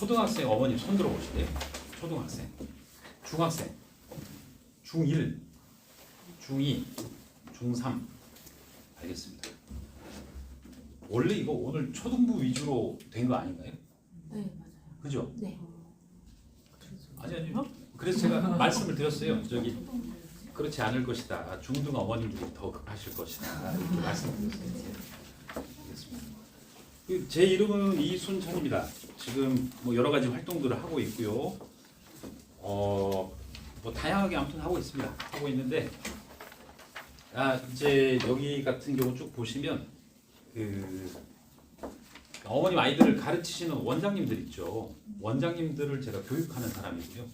초등학생 어머님 손 들어보실게요. 초등학생, 중학생, 중1, 중2, 중3. 알겠습니다. 원래 이거 오늘 초등부 위주로 된 거 아닌가요? 네, 맞아요. 그죠? 네. 아니. 그래서 제가 말씀을 드렸어요. 저기 그렇지 않을 것이다. 중등 어머님들이 더 급하실 것이다. 이렇게 말씀드렸어요. 제 이름은 이순찬입니다. 지금 뭐 여러 가지 활동들을 하고 있고요. 뭐 다양하게 아무튼 하고 있습니다. 하고 있는데 이제 여기 같은 경우 쭉 보시면 어머님 아이들을 가르치시는 원장님들 있죠. 원장님들을 제가 교육하는 사람이고요.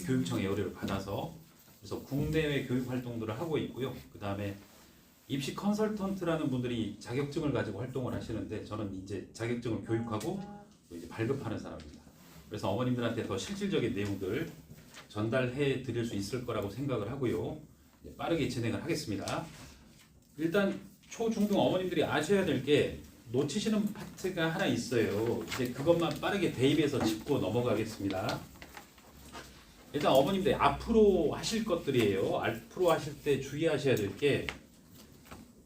교육청의 의뢰를 받아서 그래서 국내외 교육 활동들을 하고 있고요. 그 다음에 입시 컨설턴트라는 분들이 자격증을 가지고 활동을 하시는데 저는 이제 자격증을 교육하고 이제 발급하는 사람입니다. 그래서 어머님들한테 더 실질적인 내용들 전달해 드릴 수 있을 거라고 생각을 하고요. 빠르게 진행을 하겠습니다. 일단 초중등 어머님들이 아셔야 될 게 놓치시는 파트가 하나 있어요. 이제 그것만 빠르게 대입해서 짚고 넘어가겠습니다. 일단 어머님들이 앞으로 하실 것들이에요. 앞으로 하실 때 주의하셔야 될 게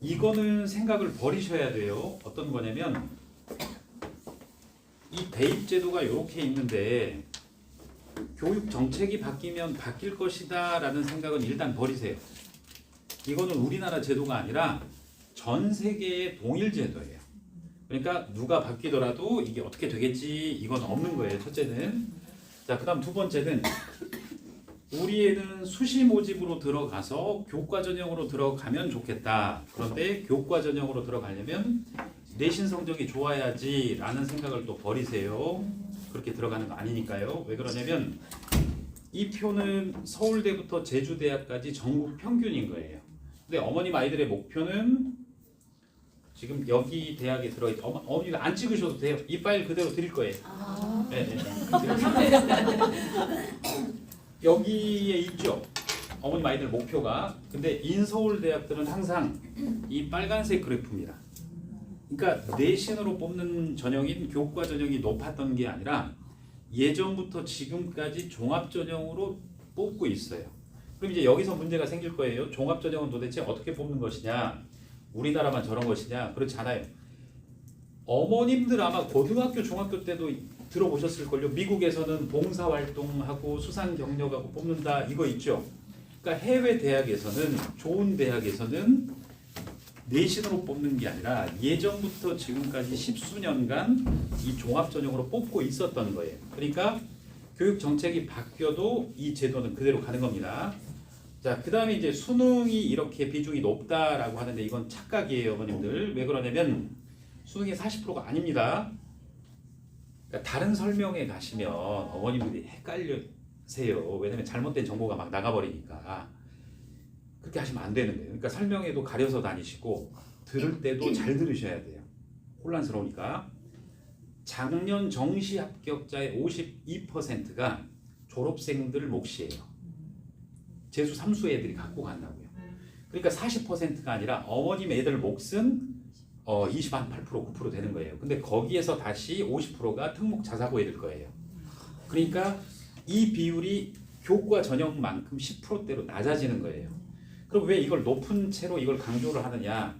이거는 생각을 버리셔야 돼요. 어떤 거냐면 이 대입 제도가 이렇게 있는데 교육 정책이 바뀌면 바뀔 것이다 라는 생각은 일단 버리세요. 이거는 우리나라 제도가 아니라 전 세계의 동일 제도예요. 그러니까 누가 바뀌더라도 이게 어떻게 되겠지 이건 없는 거예요. 첫째는. 자, 그 다음 두 번째는 우리 애는 수시 모집으로 들어가서 교과 전형으로 들어가면 좋겠다. 그런데 교과 전형으로 들어가려면 내신 성적이 좋아야지 라는 생각을 또 버리세요. 그렇게 들어가는 거 아니니까요. 왜 그러냐면 이 표는 서울대부터 제주대학까지 전국 평균인 거예요. 근데 어머님 아이들의 목표는 지금 여기 대학에 들어있죠. 어머니가 안 찍으셔도 돼요. 이 파일 그대로 드릴 거예요. 네. 여기에 있죠. 어머님 아이들 목표가. 근데 인서울 대학들은 항상 이 빨간색 그래프입니다. 그러니까 내신으로 뽑는 전형인 교과 전형이 높았던 게 아니라 예전부터 지금까지 종합 전형으로 뽑고 있어요. 그럼 이제 여기서 문제가 생길 거예요. 종합 전형은 도대체 어떻게 뽑는 것이냐? 우리나라만 저런 것이냐? 그렇지 않아요. 어머님들 아마 고등학교, 중학교 때도 들어보셨을걸요. 미국에서는 봉사활동하고 수상 경력하고 뽑는다 이거 있죠. 그러니까 해외 대학에서는 좋은 대학에서는 내신으로 뽑는 게 아니라 예전부터 지금까지 십수년간 이 종합 전형으로 뽑고 있었던 거예요. 그러니까 교육 정책이 바뀌어도 이 제도는 그대로 가는 겁니다. 자, 그 다음에 이제 수능이 이렇게 비중이 높다라고 하는데 이건 착각이에요, 어머님들. 왜 그러냐면 수능이 40%가 아닙니다. 그러니까 다른 설명에 가시면 어머님들이 헷갈리세요. 왜냐면 잘못된 정보가 막 나가버리니까. 그렇게 하시면 안 되는 거예요. 그러니까 설명에도 가려서 다니시고 들을 때도 잘 들으셔야 돼요. 혼란스러우니까. 작년 정시 합격자의 52%가 졸업생들 몫이에요. 재수 3수 애들이 갖고 간다고요. 그러니까 40%가 아니라 어머님 애들 몫은 28%, 9% 되는 거예요. 근데 거기에서 다시 50%가 특목 자사고 애들 거예요. 그러니까 이 비율이 교과 전형만큼 10%대로 낮아지는 거예요. 그럼 왜 이걸 높은 채로 이걸 강조를 하느냐?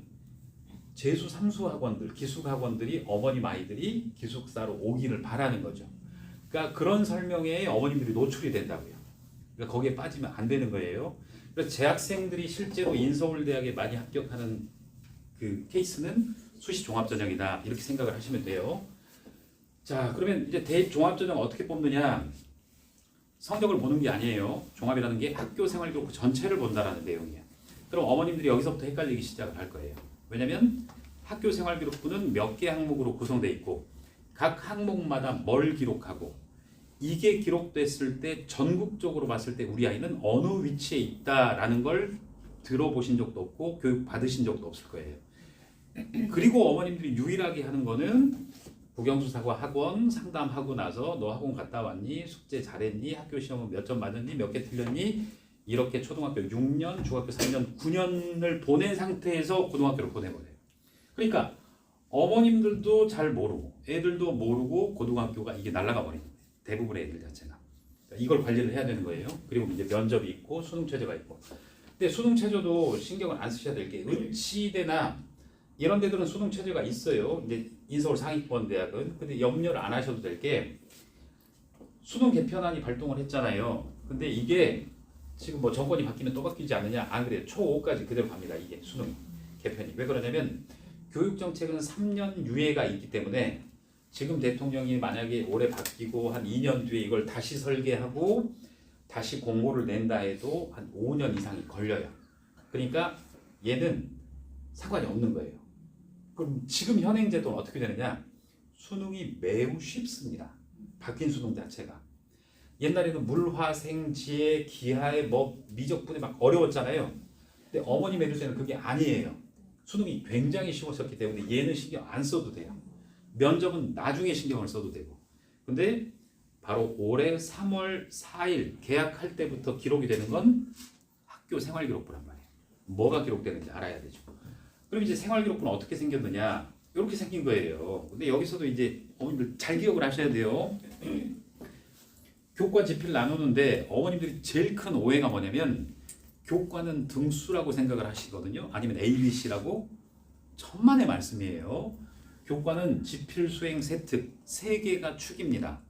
재수 3수 학원들, 기숙 학원들이 어머님 아이들이 기숙사로 오기를 바라는 거죠. 그러니까 그런 설명에 어머님들이 노출이 된다고요. 그러니까 거기에 빠지면 안 되는 거예요. 그래서 재학생들이 실제로 인서울대학에 많이 합격하는 그 케이스는 수시 종합전형이다 이렇게 생각을 하시면 돼요. 자, 그러면 이제 대입 종합전형 어떻게 뽑느냐? 성적을 보는 게 아니에요. 종합이라는 게 학교 생활 기록 전체를 본다라는 내용이에요. 그럼 어머님들이 여기서부터 헷갈리기 시작을 할 거예요. 왜냐면 학교 생활 기록부는 몇 개 항목으로 구성되어 있고 각 항목마다 뭘 기록하고 이게 기록됐을 때 전국적으로 봤을 때 우리 아이는 어느 위치에 있다라는 걸 들어보신 적도 없고 교육 받으신 적도 없을 거예요. 그리고 어머님들이 유일하게 하는 거는 국영수사과 학원 상담하고 나서 너 학원 갔다 왔니? 숙제 잘했니? 학교 시험은 몇 점 맞았니? 몇 개 틀렸니? 이렇게 초등학교 6년, 중학교 3년, 9년을 보낸 상태에서 고등학교를 보내버려요. 그러니까 어머님들도 잘 모르고 애들도 모르고 고등학교가 이게 날아가 버리는 거예요. 대부분의 애들 자체가. 이걸 관리를 해야 되는 거예요. 그리고 이제 면접이 있고 수능 체제가 있고. 근데 수능 체제도 신경을 안 쓰셔야 될 게 의치대나 이런 데들은 수능 체제가 있어요. 이제 인서울 상위권 대학은. 근데 염려를 안 하셔도 될 게 수능 개편안이 발동을 했잖아요. 근데 이게 지금 뭐 정권이 바뀌면 또 바뀌지 않느냐? 안 그래요. 초5까지 그대로 갑니다. 이게 수능 개편이. 왜 그러냐면 교육 정책은 3년 유예가 있기 때문에 지금 대통령이 만약에 올해 바뀌고 한 2년 뒤에 이걸 다시 설계하고 다시 공고를 낸다 해도 한 5년 이상이 걸려요. 그러니까 얘는 상관이 없는 거예요. 그럼 지금 현행 제도는 어떻게 되느냐? 수능이 매우 쉽습니다. 바뀐 수능 자체가. 옛날에는 물화생, 지혜, 기하의 뭐 미적분이 막 어려웠잖아요. 근데 어머님 애들 때는 그게 아니에요. 수능이 굉장히 쉬웠었기 때문에 얘는 신경 안 써도 돼요. 면접은 나중에 신경을 써도 되고. 근데 바로 올해 3월 4일 개학할 때부터 기록이 되는 건 학교 생활기록부란 말이에요. 뭐가 기록되는지 알아야 되죠. 그럼 이제 생활기록부는 어떻게 생겼느냐? 이렇게 생긴 거예요. 근데 여기서도 이제 어머님들 잘 기억을 하셔야 돼요. 교과 지필 나누는데 어머님들이 제일 큰 오해가 뭐냐면 교과는 등수라고 생각을 하시거든요. 아니면 ABC라고. 천만의 말씀이에요. 교과는 지필, 수행, 세특 3개가 축입니다.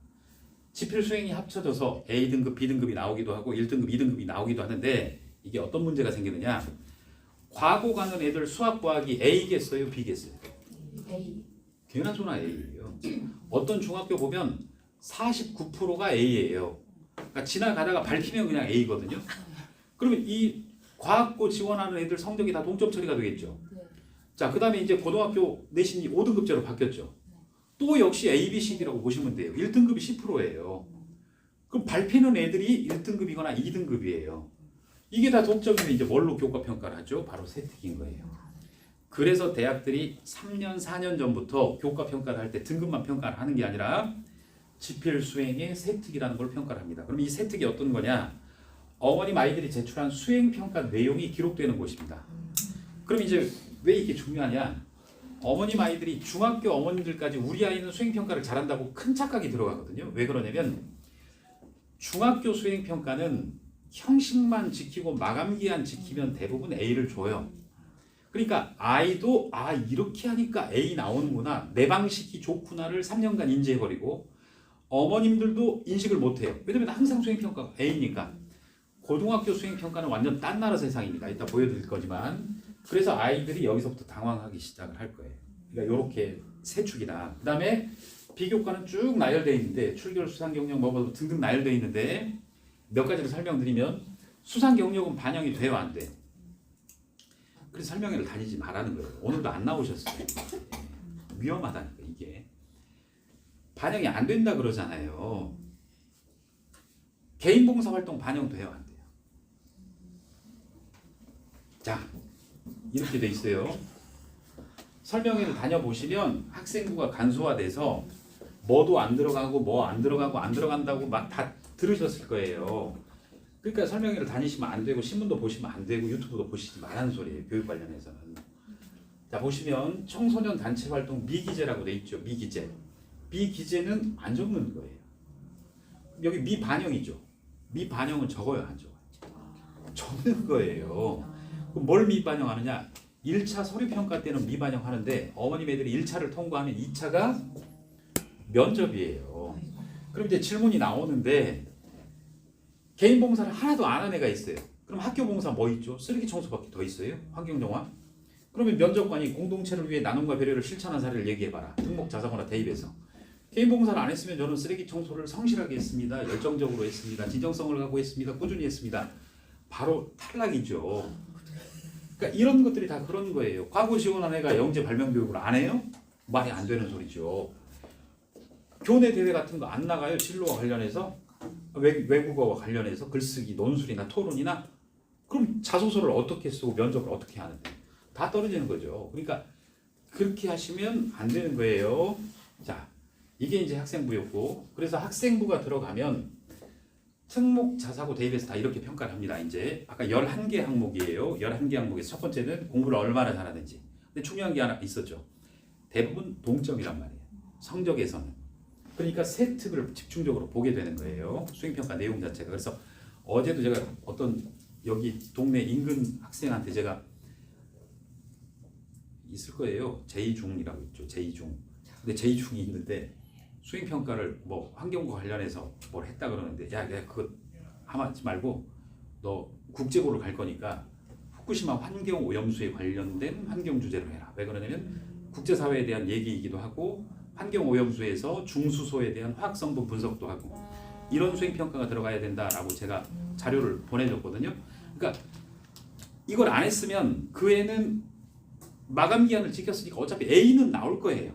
지필, 수행이 합쳐져서 A등급, B등급이 나오기도 하고 1등급, 2등급이 나오기도 하는데 이게 어떤 문제가 생기느냐? 과고 가는 애들 수학, 과학이 A겠어요? B겠어요? A. 괜한 소나 A예요. 어떤 중학교 보면 49%가 A예요. 그러니까 지나가다가 밝히면 그냥 A거든요. 그러면 이 과학고 지원하는 애들 성적이 다 동점 처리가 되겠죠. 네. 자, 그 다음에 이제 고등학교 내신이 5등급제로 바뀌었죠. 또 역시 A, B, C, D라고 보시면 돼요. 1등급이 10%예요. 그럼 발표는 애들이 1등급이거나 2등급이에요. 이게 다 동점이면 이제 뭘로 교과 평가를 하죠? 바로 세특인 거예요. 그래서 대학들이 3년, 4년 전부터 교과 평가를 할 때 등급만 평가를 하는 게 아니라 지필 수행의 세특이라는 걸 평가를 합니다. 그럼 이 세특이 어떤 거냐? 어머님 아이들이 제출한 수행 평가 내용이 기록되는 곳입니다. 그럼 이제 왜 이게 중요하냐? 어머님 아이들이 중학교 어머님들까지 우리 아이는 수행 평가를 잘한다고 큰 착각이 들어가거든요. 왜 그러냐면 중학교 수행 평가는 형식만 지키고 마감 기한 지키면 대부분 A를 줘요. 그러니까 아이도 이렇게 하니까 A 나오는구나, 내 방식이 좋구나를 3년간 인지해버리고 어머님들도 인식을 못해요. 왜냐면 항상 수행평가가 A니까. 고등학교 수행평가는 완전 딴 나라 세상입니다. 이따 보여드릴 거지만. 그래서 아이들이 여기서부터 당황하기 시작을 할 거예요. 그러니까 이렇게 세 축이다. 그 다음에 비교과는 쭉 나열되어 있는데 출결, 수상경력, 뭐 등등 나열되어 있는데 몇 가지를 설명드리면 수상경력은 반영이 돼요, 안 돼요? 그래서 설명회를 다니지 말라는 거예요. 오늘도 안 나오셨어요. 위험하다니까 이게. 반영이 안 된다 그러잖아요. 개인 봉사활동 반영돼요, 안 돼요? 자, 이렇게 돼 있어요. 설명회를 다녀보시면 학생부가 간소화돼서 뭐도 안 들어가고 뭐 안 들어가고 안 들어간다고 막 다 들으셨을 거예요. 그러니까 설명회를 다니시면 안 되고 신문도 보시면 안 되고 유튜브도 보시지 말라는 소리예요. 교육 관련해서는. 자, 보시면 청소년 단체 활동 미기재라고 돼 있죠. 미기재. 미기재는 안 적는 거예요. 여기 미반영이죠. 미반영은 적어요, 안 적어요? 적는 거예요. 그럼 뭘 미반영하느냐? 1차 서류평가 때는 미반영하는데 어머님 애들이 1차를 통과하면 2차가 면접이에요. 그럼 이제 질문이 나오는데 개인 봉사를 하나도 안 한 애가 있어요. 그럼 학교 봉사 뭐 있죠? 쓰레기 청소밖에 더 있어요? 환경정화? 그러면 면접관이 공동체를 위해 나눔과 배려를 실천한 사례를 얘기해봐라. 특목 자사고나 대입에서. 개인 봉사를 안 했으면 저는 쓰레기 청소를 성실하게 했습니다. 열정적으로 했습니다. 진정성을 갖고 했습니다. 꾸준히 했습니다. 바로 탈락이죠. 그러니까 이런 것들이 다 그런 거예요. 과거 지원한 애가 영재 발명 교육을 안 해요? 말이 안 되는 소리죠. 교내 대회 같은 거 안 나가요? 진로와 관련해서? 외국어와 관련해서 글쓰기, 논술이나 토론이나? 그럼 자소서를 어떻게 쓰고 면접을 어떻게 하는데? 다 떨어지는 거죠. 그러니까 그렇게 하시면 안 되는 거예요. 자, 이게 이제 학생부였고, 그래서 학생부가 들어가면 특목 자사고 대입에서 다 이렇게 평가를 합니다. 이제 아까 11개 항목이에요. 11개 항목에서 첫 번째는 공부를 얼마나 잘하는지. 근데 중요한 게 하나 있었죠. 대부분 동점이란 말이에요. 성적에서는. 그 그러니까 세 특을 집중적으로 보게 되는 거예요. 수행평가 내용 자체가. 그래서 어제도 제가 어떤 여기 동네 인근 학생한테 제가 있을 거예요. 제2중이라고 있죠. 제2중. 근데 제2중이 있는데 수행평가를 뭐 환경과 관련해서 뭘 했다 그러는데 야 내가 그거 하지 말고 너 국제고를 갈 거니까 후쿠시마 환경 오염수에 관련된 환경 주제로 해라. 왜 그러냐면 국제사회에 대한 얘기이기도 하고 환경 오염수에서 중수소에 대한 화학 성분 분석도 하고 이런 수행평가가 들어가야 된다라고 제가 자료를 보내줬거든요. 그러니까 이걸 안 했으면 그 애는 마감 기한을 지켰으니까 어차피 A는 나올 거예요.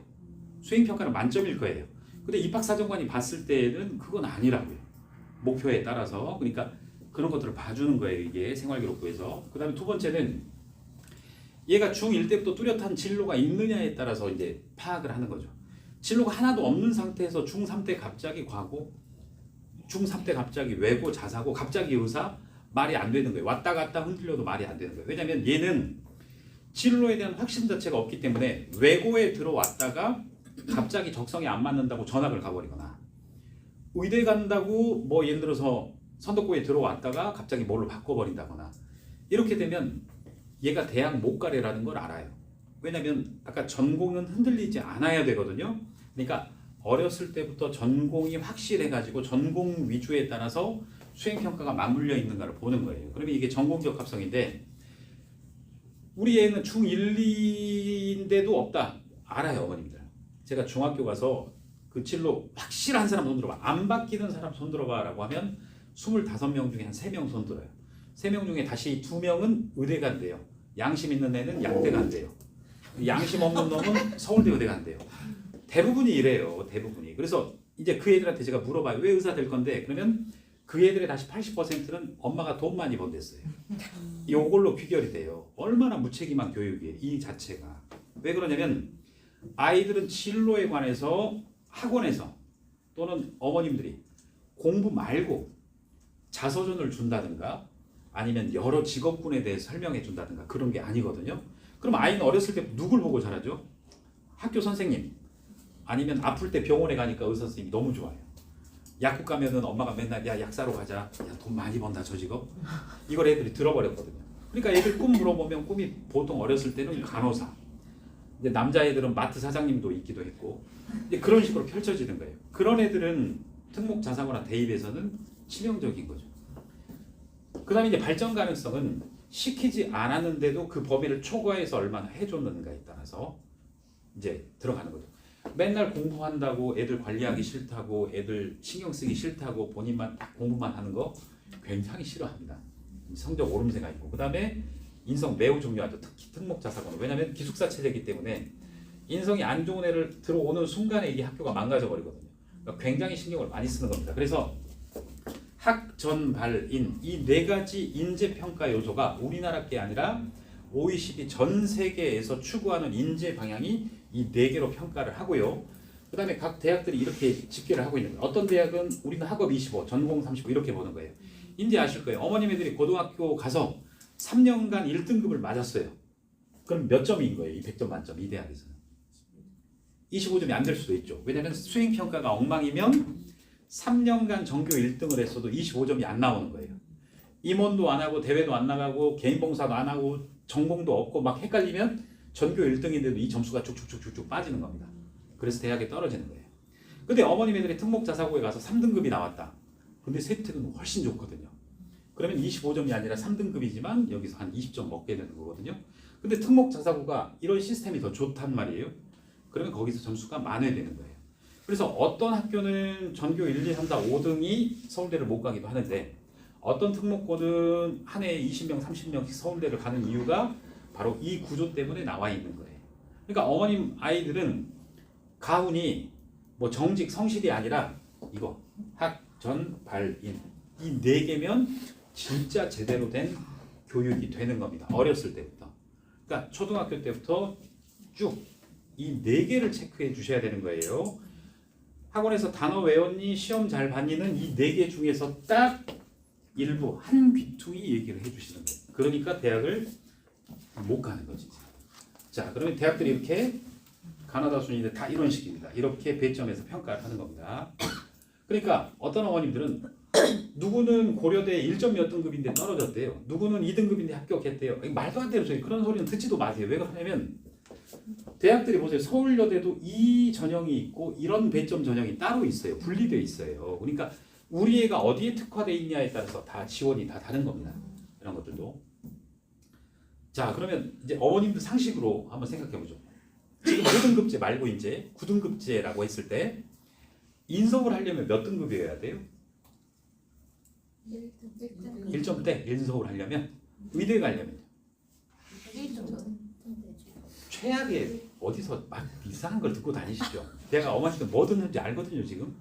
수행평가는 만점일 거예요. 근데 입학사정관이 봤을 때는 그건 아니라고요. 목표에 따라서. 그러니까 그런 것들을 봐주는 거예요. 이게 생활기록부에서. 그 다음에 두 번째는 얘가 중1 때부터 뚜렷한 진로가 있느냐에 따라서 이제 파악을 하는 거죠. 진로가 하나도 없는 상태에서 중3 때 갑자기 과고, 중3 때 갑자기 외고, 자사고, 갑자기 의사, 말이 안 되는 거예요. 왔다 갔다 흔들려도 말이 안 되는 거예요. 왜냐하면 얘는 진로에 대한 확신 자체가 없기 때문에 외고에 들어왔다가 갑자기 적성이 안 맞는다고 전학을 가버리거나 의대 간다고 뭐 예를 들어서 선덕고에 들어왔다가 갑자기 뭘로 바꿔버린다거나 이렇게 되면 얘가 대학 못 가래라는 걸 알아요. 왜냐하면 아까 전공은 흔들리지 않아야 되거든요. 그러니까 어렸을 때부터 전공이 확실해가지고 전공 위주에 따라서 수행평가가 맞물려 있는가를 보는 거예요. 그러면 이게 전공적 합성인데 우리 애는 중1, 2인데도 없다. 알아요, 어머님들. 제가 중학교 가서 그 진로 확실한 사람 손 들어봐. 안 바뀌는 사람 손 들어봐 라고 하면 25명 중에 한 3명 손 들어요. 3명 중에 다시 2명은 의대 간대요. 양심 있는 애는 약대 간대요. 양심 없는 놈은 서울대 의대 간대요. 대부분이 이래요. 대부분이. 그래서 이제 그 애들한테 제가 물어봐요. 왜 의사 될 건데? 그러면 그 애들의 다시 80%는 엄마가 돈 많이 번댔어요. 이걸로 귀결이 돼요. 얼마나 무책임한 교육이에요. 이 자체가. 왜 그러냐면 아이들은 진로에 관해서 학원에서 또는 어머님들이 공부 말고 자서전을 준다든가 아니면 여러 직업군에 대해서 설명해 준다든가 그런 게 아니거든요. 그럼 아이는 어렸을 때 누굴 보고 자라죠? 학교 선생님 아니면 아플 때 병원에 가니까 의사 선생님이 너무 좋아요. 약국 가면은 엄마가 맨날 야 약사로 가자. 야 돈 많이 번다 저 직업. 이걸 애들이 들어버렸거든요. 그러니까 애들 꿈 물어보면 꿈이 보통 어렸을 때는 간호사. 이제 남자애들은 마트 사장님도 있기도 했고 이제 그런 식으로 펼쳐지는 거예요. 그런 애들은 특목 자사고나 대입에서는 치명적인 거죠. 그 다음에 이제 발전 가능성은 시키지 않았는데도 그 범위를 초과해서 얼마나 해줬는가에 따라서 이제 들어가는 거죠. 맨날 공부한다고 애들 관리하기 싫다고 애들 신경 쓰기 싫다고 본인만 딱 공부만 하는 거 굉장히 싫어합니다. 성적 오름세가 있고 그 다음에 인성 매우 중요하죠. 특히 특목자사고는. 왜냐하면 기숙사 체제이기 때문에 인성이 안 좋은 애를 들어오는 순간에 이 학교가 망가져 버리거든요. 그러니까 굉장히 신경을 많이 쓰는 겁니다. 그래서 학, 전, 발, 인 이 네 가지 인재평가 요소가 우리나라께 아니라 OECD 전 세계에서 추구하는 인재 방향이 이 네 개로 평가를 하고요. 그 다음에 각 대학들이 이렇게 집계를 하고 있는 거예요. 어떤 대학은 우리는 학업 25, 전공 35 이렇게 보는 거예요. 이제 아실 거예요. 어머님 애들이 고등학교 가서 3년간 1등급을 맞았어요. 그럼 몇 점인 거예요? 이 100점 만점 이 대학에서는. 25점이 안 될 수도 있죠. 왜냐하면 수행평가가 엉망이면 3년간 전교 1등을 했어도 25점이 안 나오는 거예요. 임원도 안 하고 대회도 안 나가고 개인 봉사도 안 하고 전공도 없고 막 헷갈리면 전교 1등인데도 이 점수가 쭉쭉쭉쭉 빠지는 겁니다. 그래서 대학에 떨어지는 거예요. 근데 어머님 애들이 특목자사고에 가서 3등급이 나왔다. 근데 세특은 훨씬 좋거든요. 그러면 25점이 아니라 3등급이지만 여기서 한 20점 먹게 되는 거거든요. 근데 특목자사고가 이런 시스템이 더 좋단 말이에요. 그러면 거기서 점수가 만회되는 거예요. 그래서 어떤 학교는 전교 1, 2, 3, 4, 5등이 서울대를 못 가기도 하는데 어떤 특목고는 한 해에 20명, 30명씩 서울대를 가는 이유가 바로 이 구조 때문에 나와 있는 거예요. 그러니까 어머님 아이들은 가훈이 뭐 정직, 성실이 아니라 이거 학, 전, 발, 인 이 네 개면 진짜 제대로 된 교육이 되는 겁니다. 어렸을 때부터. 그러니까 초등학교 때부터 쭉 이 네 개를 체크해 주셔야 되는 거예요. 학원에서 단어 외웠니? 시험 잘 봤니는 이 네 개 중에서 딱 일부 한 귀퉁이 얘기를 해주시는 거예요. 그러니까 대학을 못 가는 거지. 자, 그러면 대학들이 이렇게 가나다 순위들 다 이런 식입니다. 이렇게 배점에서 평가를 하는 겁니다. 그러니까 어떤 어머님들은 누구는 고려대 1점 몇 등급인데 떨어졌대요. 누구는 2등급인데 합격했대요. 말도 안 되는 소리. 그런 소리는 듣지도 마세요. 왜 그러냐면 대학들이 보세요. 서울여대도 이 전형이 있고 이런 배점 전형이 따로 있어요. 분리되어 있어요. 그러니까 우리 애가 어디에 특화되어 있냐에 따라서 다 지원이 다 다른 겁니다. 이런 것들도. 자, 그러면 이제 어머님들 상식으로 한번 생각해 보죠. 지금 5등급제 말고 이제 9등급제라고 했을 때 인서울 하려면 몇 등급이어야 돼요? 1점대 인서울 하려면 의대 가려면 최악의 어디서 막 이상한 걸 듣고 다니시죠. 제가 어머니들 뭐 듣는지 알거든요. 지금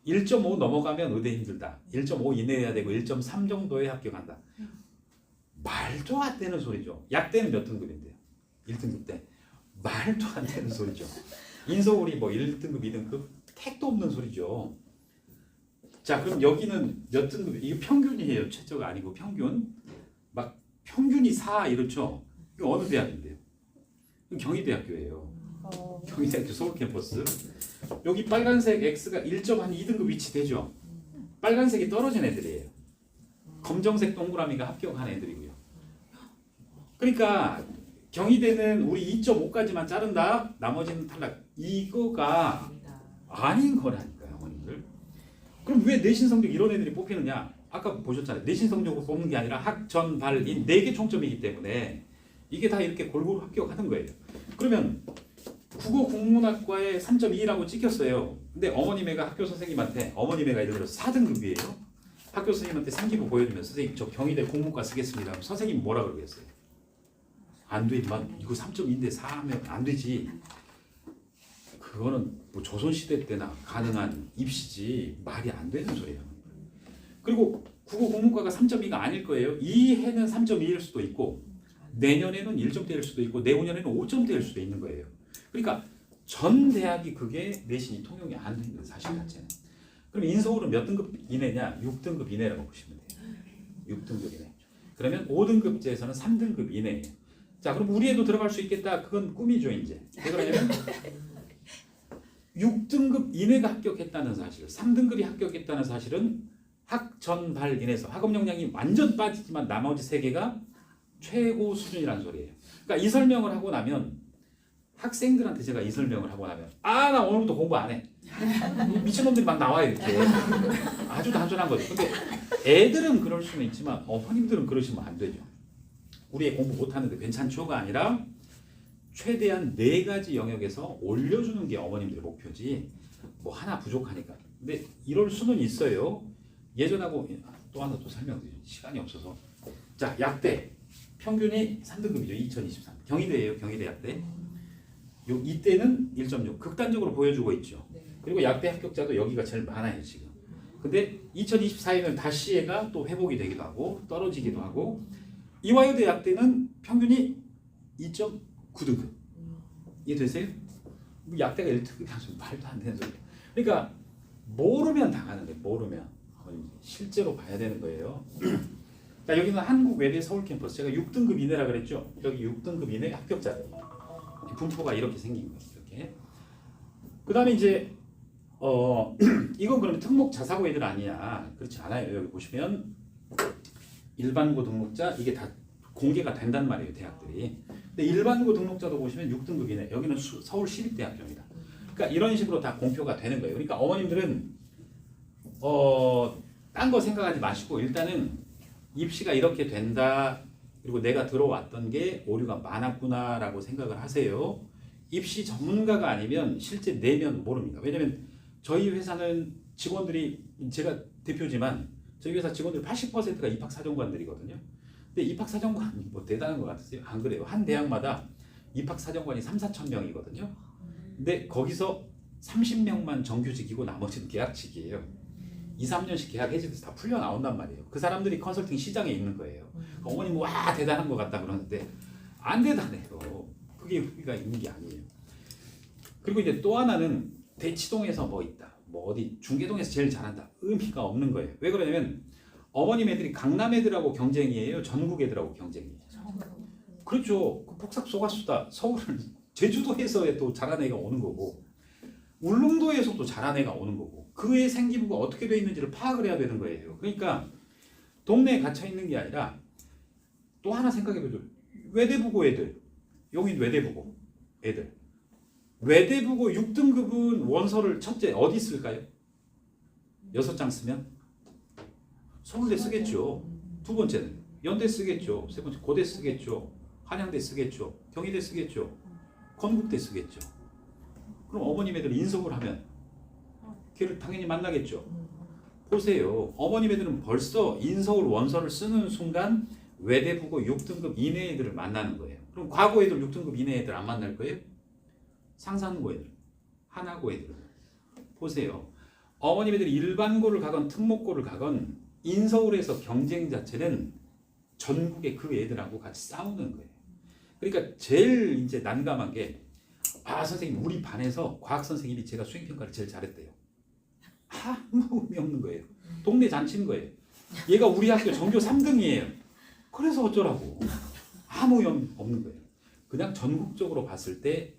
1.5 넘어가면 의대 힘들다. 1.5 이내여야 되고 1.3 정도에 합격한다. 말도 안 되는 소리죠. 약대는 몇 등급인데요? 1등급 때. 말도 안 되는 소리죠. 인서울이 뭐 1등급, 2등급? 택도 없는 소리죠. 자, 그럼 여기는 몇 등급? 이거 평균이에요. 최저가 아니고 평균. 막 평균이 4 이렇죠. 이거 어느 대학인데요? 이거 경희대학교예요. 경희대학교 서울 캠퍼스. 여기 빨간색 X가 1.2등급 위치되죠. 빨간색이 떨어진 애들이에요. 검정색 동그라미가 합격한 애들이고요. 그러니까 경희대는 우리 2.5까지만 자른다. 나머지는 탈락. 이거가 아닌 거라니까요, 어머님들. 그럼 왜 내신 성적 이런 애들이 뽑히느냐? 아까 보셨잖아요. 내신 성적으로 뽑는 게 아니라 학, 전, 발, 인 4개 총점이기 때문에 이게 다 이렇게 골고루 합격하는 거예요. 그러면 국어 국문학과에 3.2라고 찍혔어요. 근데 어머님 애가 학교 선생님한테 어머님 애가 예를 들어서 4등급이에요. 학교 선생님한테 상기부 보여주면 선생님 저 경희대 국문과 쓰겠습니다. 그럼 선생님 뭐라 그러겠어요? 안 돼, 임만 이거 3.2인데 4하면 안 되지. 그거는 뭐 조선시대 때나 가능한 입시지 말이 안 되는 소리예요. 그리고 국어 국문과가 3.2가 아닐 거예요. 이 해는 3.2일 수도 있고 내년에는 1점대일 수도 있고 내후년에는 5점대일 수도 있는 거예요. 그러니까 전 대학이 그게 내신이 통용이 안 되는 사실 자체는. 그럼 인서울은 몇 등급 이내냐? 6등급 이내라고 보시면 돼요. 6등급 이내. 그러면 5등급제에서는 3등급 이내예요. 자, 그럼 우리 애도 들어갈 수 있겠다. 그건 꿈이죠, 이제. 왜 그러냐면 6등급 이내가 합격했다는 사실, 3등급이 합격했다는 사실은 학전발 인에서 학업 역량이 완전 빠지지만 나머지 3개가 최고 수준이라는 소리예요. 그러니까 이 설명을 하고 나면 학생들한테 제가 이 설명을 하고 나면 나 오늘부터 공부 안 해. 미친놈들이 막 나와요, 이렇게. 아주 단순한 거죠. 근데 애들은 그럴 수는 있지만 어머님들은 그러시면 안 되죠. 우리 애 공부 못하는데 괜찮죠가 아니라 최대한 4가지 영역에서 올려주는 게 어머님들의 목표지 뭐 하나 부족하니까. 근데 이럴 수는 있어요. 예전하고 또 하나 또 설명드리죠. 시간이 없어서. 자, 약대 평균이 3등급이죠. 2023 경희대예요. 경희대 약대. 이때는 1.6 극단적으로 보여주고 있죠. 그리고 약대 합격자도 여기가 제일 많아요 지금. 근데 2024에는 다시 얘가 또 회복이 되기도 하고 떨어지기도 하고 이화여대 약대는 평균이 2.9등급. 이해되세요? 약대가 1등급이 말도 안 되는 소리예요. 그러니까 모르면 당하는 거예요. 모르면 실제로 봐야 되는 거예요. 자, 여기는 한국외대 서울 캠퍼스. 제가 6등급 이내라 그랬죠. 여기 6등급 이내 합격자예요. 분포가 이렇게 생긴 거예요. 이렇게. 그 다음에 이제 이건 그러면 특목 자사고 애들 아니야. 그렇지 않아요. 여기 보시면 일반고 등록자 이게 다 공개가 된단 말이에요. 대학들이. 근데 일반고 등록자도 보시면 6등급 이내. 여기는 서울 시립대학교입니다. 그러니까 이런 식으로 다 공표가 되는 거예요. 그러니까 어머님들은 딴 거 생각하지 마시고 일단은 입시가 이렇게 된다. 그리고 내가 들어왔던 게 오류가 많았구나라고 생각을 하세요. 입시 전문가가 아니면 실제 내면 모릅니다. 왜냐면 저희 회사는 직원들이 제가 대표지만 저희 회사 직원들 80%가 입학사정관들이거든요. 근데 입학사정관이 뭐 대단한 것 같으세요? 안 그래요. 한 대학마다 입학사정관이 3-4천 명이거든요. 근데 거기서 30명만 정규직이고 나머지는 계약직이에요. 2-3년씩 계약 해지돼서 다 풀려 나온단 말이에요. 그 사람들이 컨설팅 시장에 있는 거예요. 어머님 와 대단한 것 같다 그러는데 안 대단해요. 그게 의미가 있는 게 아니에요. 그리고 이제 또 하나는 대치동에서 뭐 있다. 뭐 어디 중계동에서 제일 잘한다. 의미가 없는 거예요. 왜 그러냐면 어머님 애들이 강남 애들하고 경쟁이에요. 전국 애들하고 경쟁이에요. 그렇죠. 그 폭삭 속았수다. 서울은 제주도에서 또 잘한 애가 오는 거고 울릉도에서 또 잘한 애가 오는 거고 그 애 생기부가 어떻게 돼 있는지를 파악을 해야 되는 거예요. 그러니까 동네에 갇혀 있는 게 아니라 또 하나 생각해 보죠. 외대부고 애들 여기 외대부고 애들 외대부고 6등급은 원서를 첫째 어디 쓸까요? 6장 쓰면 서울대 쓰겠죠. 두 번째는 연대 쓰겠죠. 세 번째 고대 쓰겠죠. 한양대 쓰겠죠. 경희대 쓰겠죠. 건국대 쓰겠죠. 그럼 어머님 애들 인석을 하면 걔를 당연히 만나겠죠. 보세요. 어머님 애들은 벌써 인서울 원서를 쓰는 순간 외대부고 6등급 이내 애들을 만나는 거예요. 그럼 과고 애들 6등급 이내 애들 안 만날 거예요? 상산고 애들, 하나고 애들. 보세요. 어머님 애들이 일반고를 가건 특목고를 가건 인서울에서 경쟁 자체는 전국의 그 애들하고 같이 싸우는 거예요. 그러니까 제일 이제 난감한 게 선생님 우리 반에서 과학 선생님이 제가 수행평가를 제일 잘했대요. 아무 의미 없는 거예요. 동네 잔치인 거예요. 얘가 우리 학교 전교 3등이에요. 그래서 어쩌라고. 아무 의미 없는 거예요. 그냥 전국적으로 봤을 때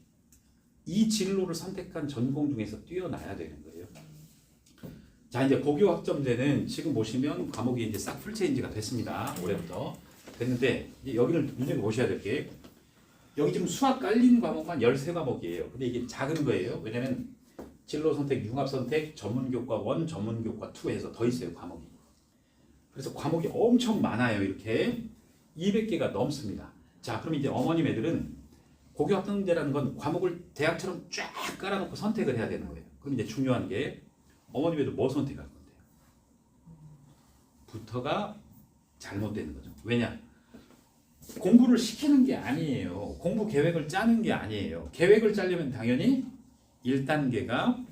이 진로를 선택한 전공 중에서 뛰어나야 되는 거예요. 자, 이제 고교 학점제는 지금 보시면 과목이 이제 싹 풀체인지가 됐습니다. 올해부터 됐는데 이제 여기를 눈여겨보셔야 될 게 여기 지금 수학 깔린 과목만 13과목이에요. 근데 이게 작은 거예요. 왜냐면 진로 선택, 융합 선택, 전문교과 1, 전문교과 2 해서 더 있어요, 과목이. 그래서 과목이 엄청 많아요. 이렇게 200개가 넘습니다. 자, 그럼 이제 어머님 애들은 고교 학점제라는 건 과목을 대학처럼 쫙 깔아놓고 선택을 해야 되는 거예요. 그럼 이제 중요한 게 어머님 애들 뭐 선택할 건데요? 부터가 잘못되는 거죠. 왜냐? 공부를 시키는 게 아니에요. 공부 계획을 짜는 게 아니에요. 계획을 짜려면 당연히 1단계가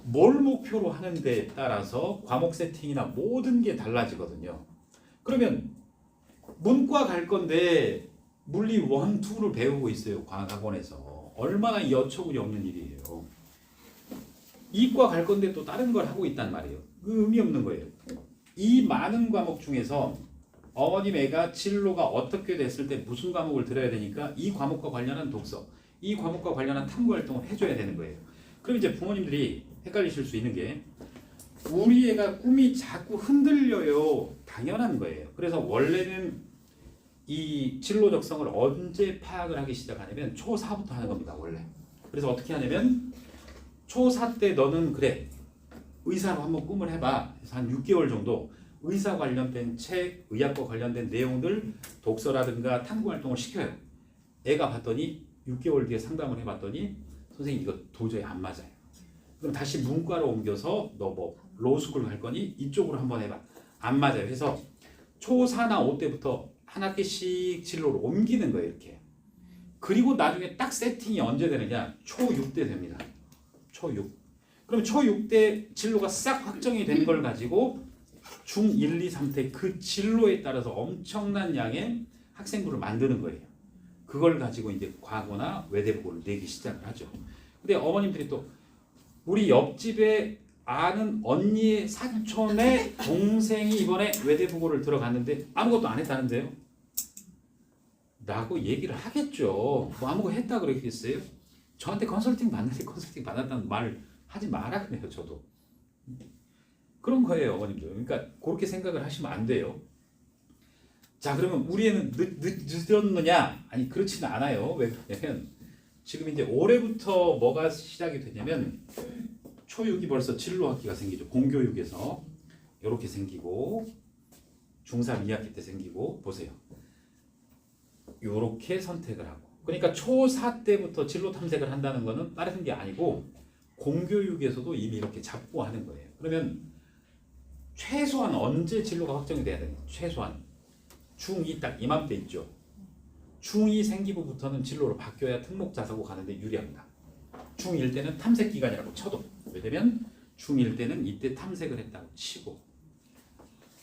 뭘 목표로 하는데 따라서 과목 세팅이나 모든 게 달라지거든요. 그러면 문과 갈 건데 물리 1, 2를 배우고 있어요. 과학학원에서. 얼마나 여처구니 없는 일이에요. 이과 갈 건데 또 다른 걸 하고 있단 말이에요. 그 의미 없는 거예요. 이 많은 과목 중에서 어머님 애가 진로가 어떻게 됐을 때 무슨 과목을 들어야 되니까 이 과목과 관련한 독서, 이 과목과 관련한 탐구 활동을 해줘야 되는 거예요. 그럼 이제 부모님들이 헷갈리실 수 있는 게 우리 애가 꿈이 자꾸 흔들려요. 당연한 거예요. 그래서 원래는 이 진로 적성을 언제 파악을 하기 시작하냐면 초4부터 하는 겁니다. 원래. 그래서 어떻게 하냐면 초4 때 너는 그래 의사로 한번 꿈을 해봐. 그래서 한 6개월 정도 의사 관련된 책, 의학과 관련된 내용들 독서라든가 탐구 활동을 시켜요. 애가 봤더니 6개월 뒤에 상담을 해봤더니 선생님 이거 도저히 안 맞아요. 그럼 다시 문과로 옮겨서 너 뭐 로스쿨 갈 거니 이쪽으로 한번 해봐. 안 맞아요. 그래서 초4나 5 때부터 한 학기씩 진로를 옮기는 거예요. 이렇게. 그리고 나중에 딱 세팅이 언제 되느냐? 초6 때 됩니다. 초6. 그럼 초6 때 진로가 싹 확정이 된 걸 가지고 중1, 2, 3 때 그 진로에 따라서 엄청난 양의 학생부를 만드는 거예요. 그걸 가지고 이제 과거나 외대부고를 내기 시작을 하죠. 근데 어머님들이 또 우리 옆집에 아는 언니의 사촌의 동생이 이번에 외대부고를 들어갔는데 아무것도 안 했다는데요? 라고 얘기를 하겠죠. 뭐 아무것도 했다 그러겠어요? 저한테 컨설팅 받는데 컨설팅 받았다는 말 하지 마라 그래요. 저도. 그런 거예요. 어머님들. 그러니까 그렇게 생각을 하시면 안 돼요. 자, 그러면 우리 애는 늦었느냐? 아니 그렇지는 않아요. 왜 그러냐면 지금 이제 올해부터 뭐가 시작이 되냐면 초6이 벌써 진로 학기가 생기죠. 공교육에서 이렇게 생기고 중3 2학기 때 생기고 보세요. 이렇게 선택을 하고 그러니까 초4 때부터 진로 탐색을 한다는 거는 다른 게 아니고 공교육에서도 이미 이렇게 잡고 하는 거예요. 그러면 최소한 언제 진로가 확정이 돼야 되는 거예요? 최소한 중2 딱 이맘때 있죠. 중2 생기부부터는 진로로 바뀌어야 특목 자사고 가는데 유리합니다. 중1 때는 탐색 기간이라고 쳐도 왜냐면 중1 때는 이때 탐색을 했다고 치고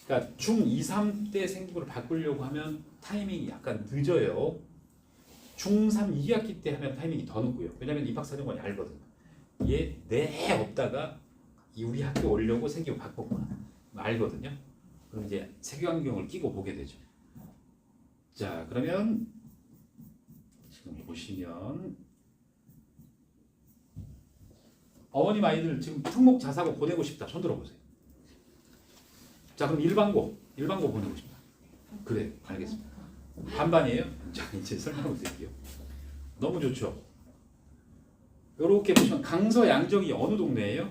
그러니까 중2, 3 때 생기부를 바꾸려고 하면 타이밍이 약간 늦어요. 중3, 2학기 때 하면 타이밍이 더 늦고요. 왜냐면 입학사정관이 알거든요. 얘 내 없다가 우리 학교 오려고 생기부 바꿨구나 알거든요. 그럼 이제 색안경을 끼고 보게 되죠. 자, 그러면 지금 보시면 어머님 아이들 지금 특목 자사고 보내고 싶다. 손 들어보세요. 자, 그럼 일반고 보내고 싶다. 그래, 알겠습니다. 반반이에요? 자, 이제 설명을 드릴게요. 너무 좋죠. 이렇게 보시면 강서 양정이 어느 동네예요?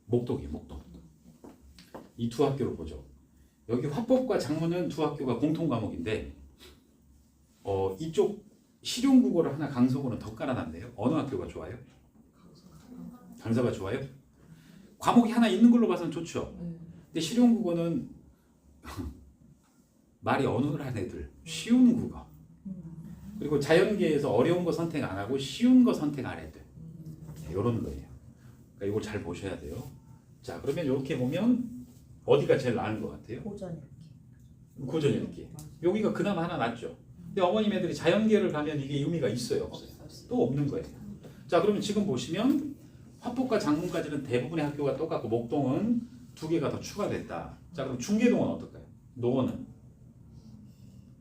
목동이에요. 목동. 이 두 학교를 보죠. 여기 화법과 장문은 두 학교가 공통 과목인데 이쪽 실용국어를 하나 강서고는 더 깔아놨네요. 어느 학교가 좋아요? 강서가 좋아요? 과목이 하나 있는 걸로 봐서는 좋죠. 근데 실용국어는 말이 어눌한 애들, 쉬운 국어. 그리고 자연계에서 어려운 거 선택 안 하고 쉬운 거 선택한 애들. 이런 거예요. 그러니까 이걸 잘 보셔야 돼요. 자, 그러면 이렇게 보면 어디가 제일 나은 것 같아요? 고전 읽기. 여기가 그나마 하나 낫죠. 근데 어머님 애들이 자연계를 가면 이게 의미가 있어요, 없어요? 또 없는 거예요. 자, 그러면 지금 보시면 화법과 장문까지는 대부분의 학교가 똑같고 목동은 두 개가 더 추가됐다. 자, 그럼 중계동은 어떨까요? 노원은?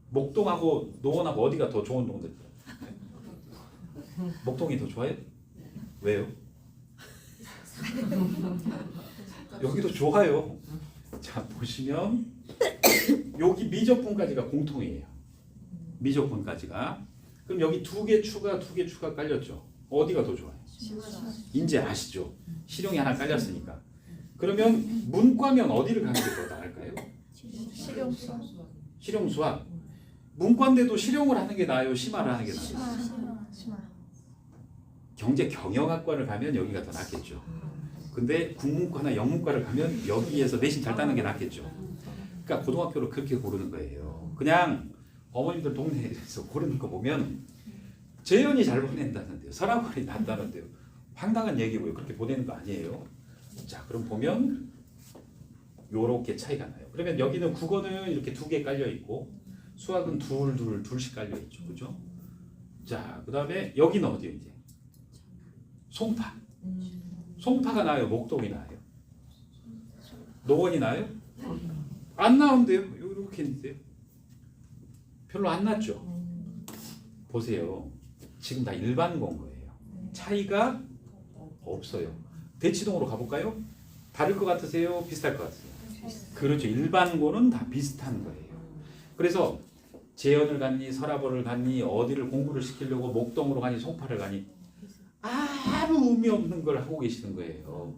목동하고 노원하고 어디가 더 좋은 동네일까요? 목동이 더 좋아요? 왜요? 여기도 좋아요. 자, 보시면 여기 미적분까지가 공통이에요. 미적분까지가. 그럼 여기 두 개 추가 깔렸죠. 어디가 더 좋아요? 이제 아시죠? 실용이 하나 깔렸으니까. 그러면 문과면 어디를 가는 게 더 나을까요? 실용수학. 문과인데도 실용을 하는 게 나아요? 심화를 하는 게 나아요? 경제 경영학과를 가면 여기가 더 낫겠죠. 근데 국문과나 영문과를 가면 여기에서 내신 잘 따는 게 낫겠죠. 그러니까 고등학교를 그렇게 고르는 거예요. 그냥 어머님들 동네에서 고르는 거 보면 재현이 잘 보낸다는데요. 서라벌이 낫다는데요. 황당한 얘기고요. 그렇게 보내는 거 아니에요. 자, 그럼 보면 요렇게 차이가 나요. 그러면 여기는 국어는 이렇게 두 개 깔려 있고 수학은 둘씩 깔려 있죠. 그죠? 자, 그다음에 여기는 어디요, 이제? 송파. 송파가 나요? 목동이 나요? 노원이 나요? 안 나온대요. 이렇게 있는데요. 별로 안 났죠. 보세요. 지금 다 일반고인 거예요. 차이가 없어요. 대치동으로 가볼까요? 다를 것 같으세요? 비슷할 것 같으세요? 그렇죠. 일반고는 다 비슷한 거예요. 그래서 재연을 갔니 서라벌을 갔니 어디를 공부를 시키려고 목동으로 가니 송파를 가니 아무 의미 없는 걸 하고 계시는 거예요.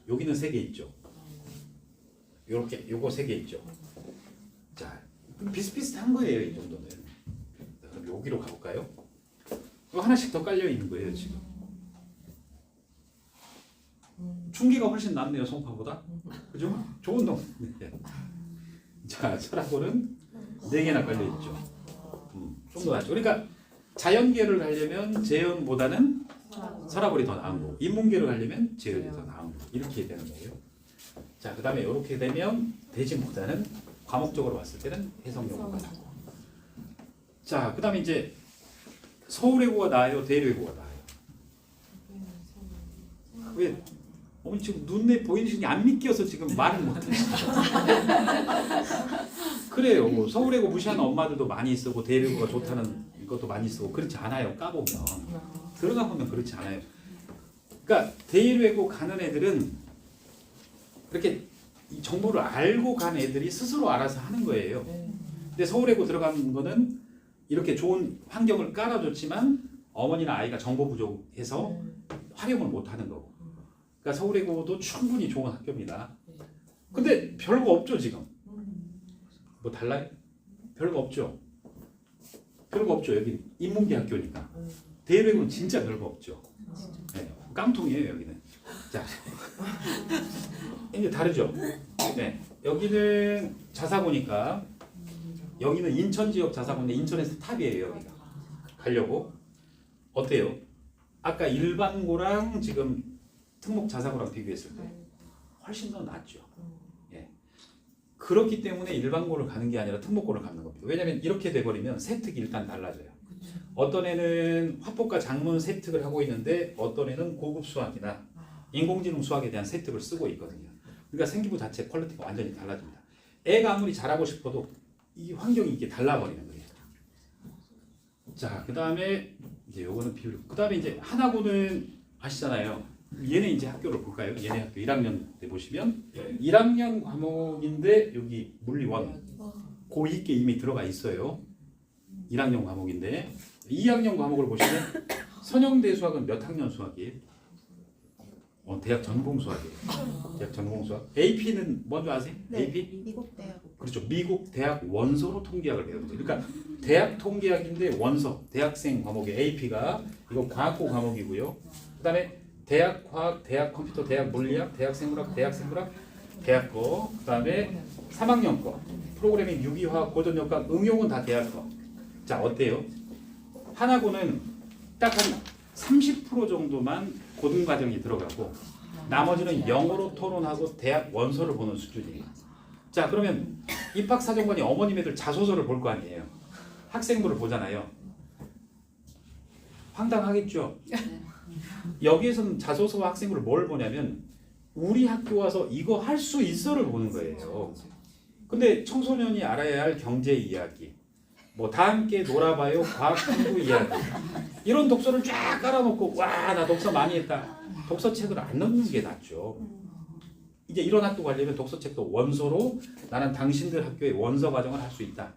여기는 세 개 있죠. 요거 세 개 있죠. 자, 비슷비슷한 거예요. 이 정도는. 그럼 여기로 가볼까요? 이거 하나씩 더 깔려 있는 거예요 지금. 충기가 훨씬 낫네요 송파보다. 그죠? 좋은 동네. 자, 서라벌은 4개나 깔려 있죠. 좀 더 낫죠. 그러니까 자연계를 가려면 재연보다는 서라벌이 더 나은 거고 인문계를 가려면 재연이 더 나은 거고 이렇게 되는 거예요. 자, 그 다음에 이렇게 되면 대진보다는 과목적으로 봤을 때는 해석용어가 나고. 자, 그 다음에 이제 서울외고가 나아요? 대외고가 나아요? 왜? 어머니 지금 눈에 보이시니 안 믿겨서 지금 말을 못하시죠. 그래요. 서울외고 무시하는 엄마들도 많이 있고 대외고가 좋다는 것도 많이 있고 그렇지 않아요. 까보면 들어가 보면 그렇지 않아요. 그러니까 대외고 가는 애들은 그렇게 이 정보를 알고 간 애들이 스스로 알아서 하는 거예요. 근데 서울외고 들어가는 거는 이렇게 좋은 환경을 깔아줬지만 어머니나 아이가 정보 부족해서 활용을 못하는 거고. 그러니까 서울외고도 충분히 좋은 학교입니다. 근데 별거 없죠 지금. 뭐 달라요? 별거 없죠. 별거 없죠. 여기 인문계 학교니까. 대외고는 진짜 별거 없죠. 네, 깡통이에요 여기는. 자, 이제 다르죠. 네, 여기는 자사고니까 여기는 인천 지역 자사고인데 인천에서 탑이에요 여기가. 가려고 어때요? 아까 일반고랑 지금 특목 자사고랑 비교했을 때 훨씬 더 낫죠. 예. 그렇기 때문에 일반고를 가는 게 아니라 특목고를 가는 겁니다. 왜냐하면 이렇게 돼버리면 세특이 일단 달라져요. 어떤 애는 화법과 장문 세특을 하고 있는데 어떤 애는 고급 수학이나 인공지능 수학에 대한 세특을 쓰고 있거든요. 그러니까 생기부 자체 퀄리티가 완전히 달라집니다. 애가 아무리 잘하고 싶어도 이 환경이 이게 달라버리는 거예요. 자, 그 다음에 이제 요거는 비율. 그 다음에 이제 하나고는 아시잖아요. 얘네 이제 학교를 볼까요? 얘네 학교 1학년 때 보시면 1학년 과목인데 여기 물리원 고2께 이미 들어가 있어요. 1학년 과목인데 2학년 과목을 보시면 선형대 수학은 몇 학년 수학이에요? 대학 전공 수학이에요. 대학 전공 수학. AP는 뭔지 아세요? 네, AP? 미국 대학. 그렇죠. 미국 대학 원서로 통계학을 배우는 거죠. 그러니까 대학 통계학인데 원서, 대학생 과목의 AP가 이거 과학고 과목이고요. 그다음에 대학 과학, 대학 컴퓨터, 대학 물리학, 대학 생물학, 대학 거. 그다음에 3학년 거. 프로그래밍, 유기화학, 고전역학, 응용은 다 대학 거. 자, 어때요? 하나고는 딱 한 30% 정도만 고등과정이 들어가고 나머지는 영어로 토론하고 대학 원서를 보는 수준이에요. 자, 그러면 입학사정관이 어머님 애들 자소서를 볼 거 아니에요. 학생부를 보잖아요. 황당하겠죠? 여기에서는 자소서와 학생부를 뭘 보냐면 우리 학교 와서 이거 할 수 있어를 보는 거예요. 근데 청소년이 알아야 할 경제 이야기, 뭐 다 함께 놀아봐요 과학 탐구 이야기, 이런 독서를 쫙 깔아놓고 와, 나 독서 많이 했다. 독서책을 안 넣는 게 낫죠. 이제 이런 학교 가려면 독서책도 원서로 나는 당신들 학교의 원서 과정을 할 수 있다.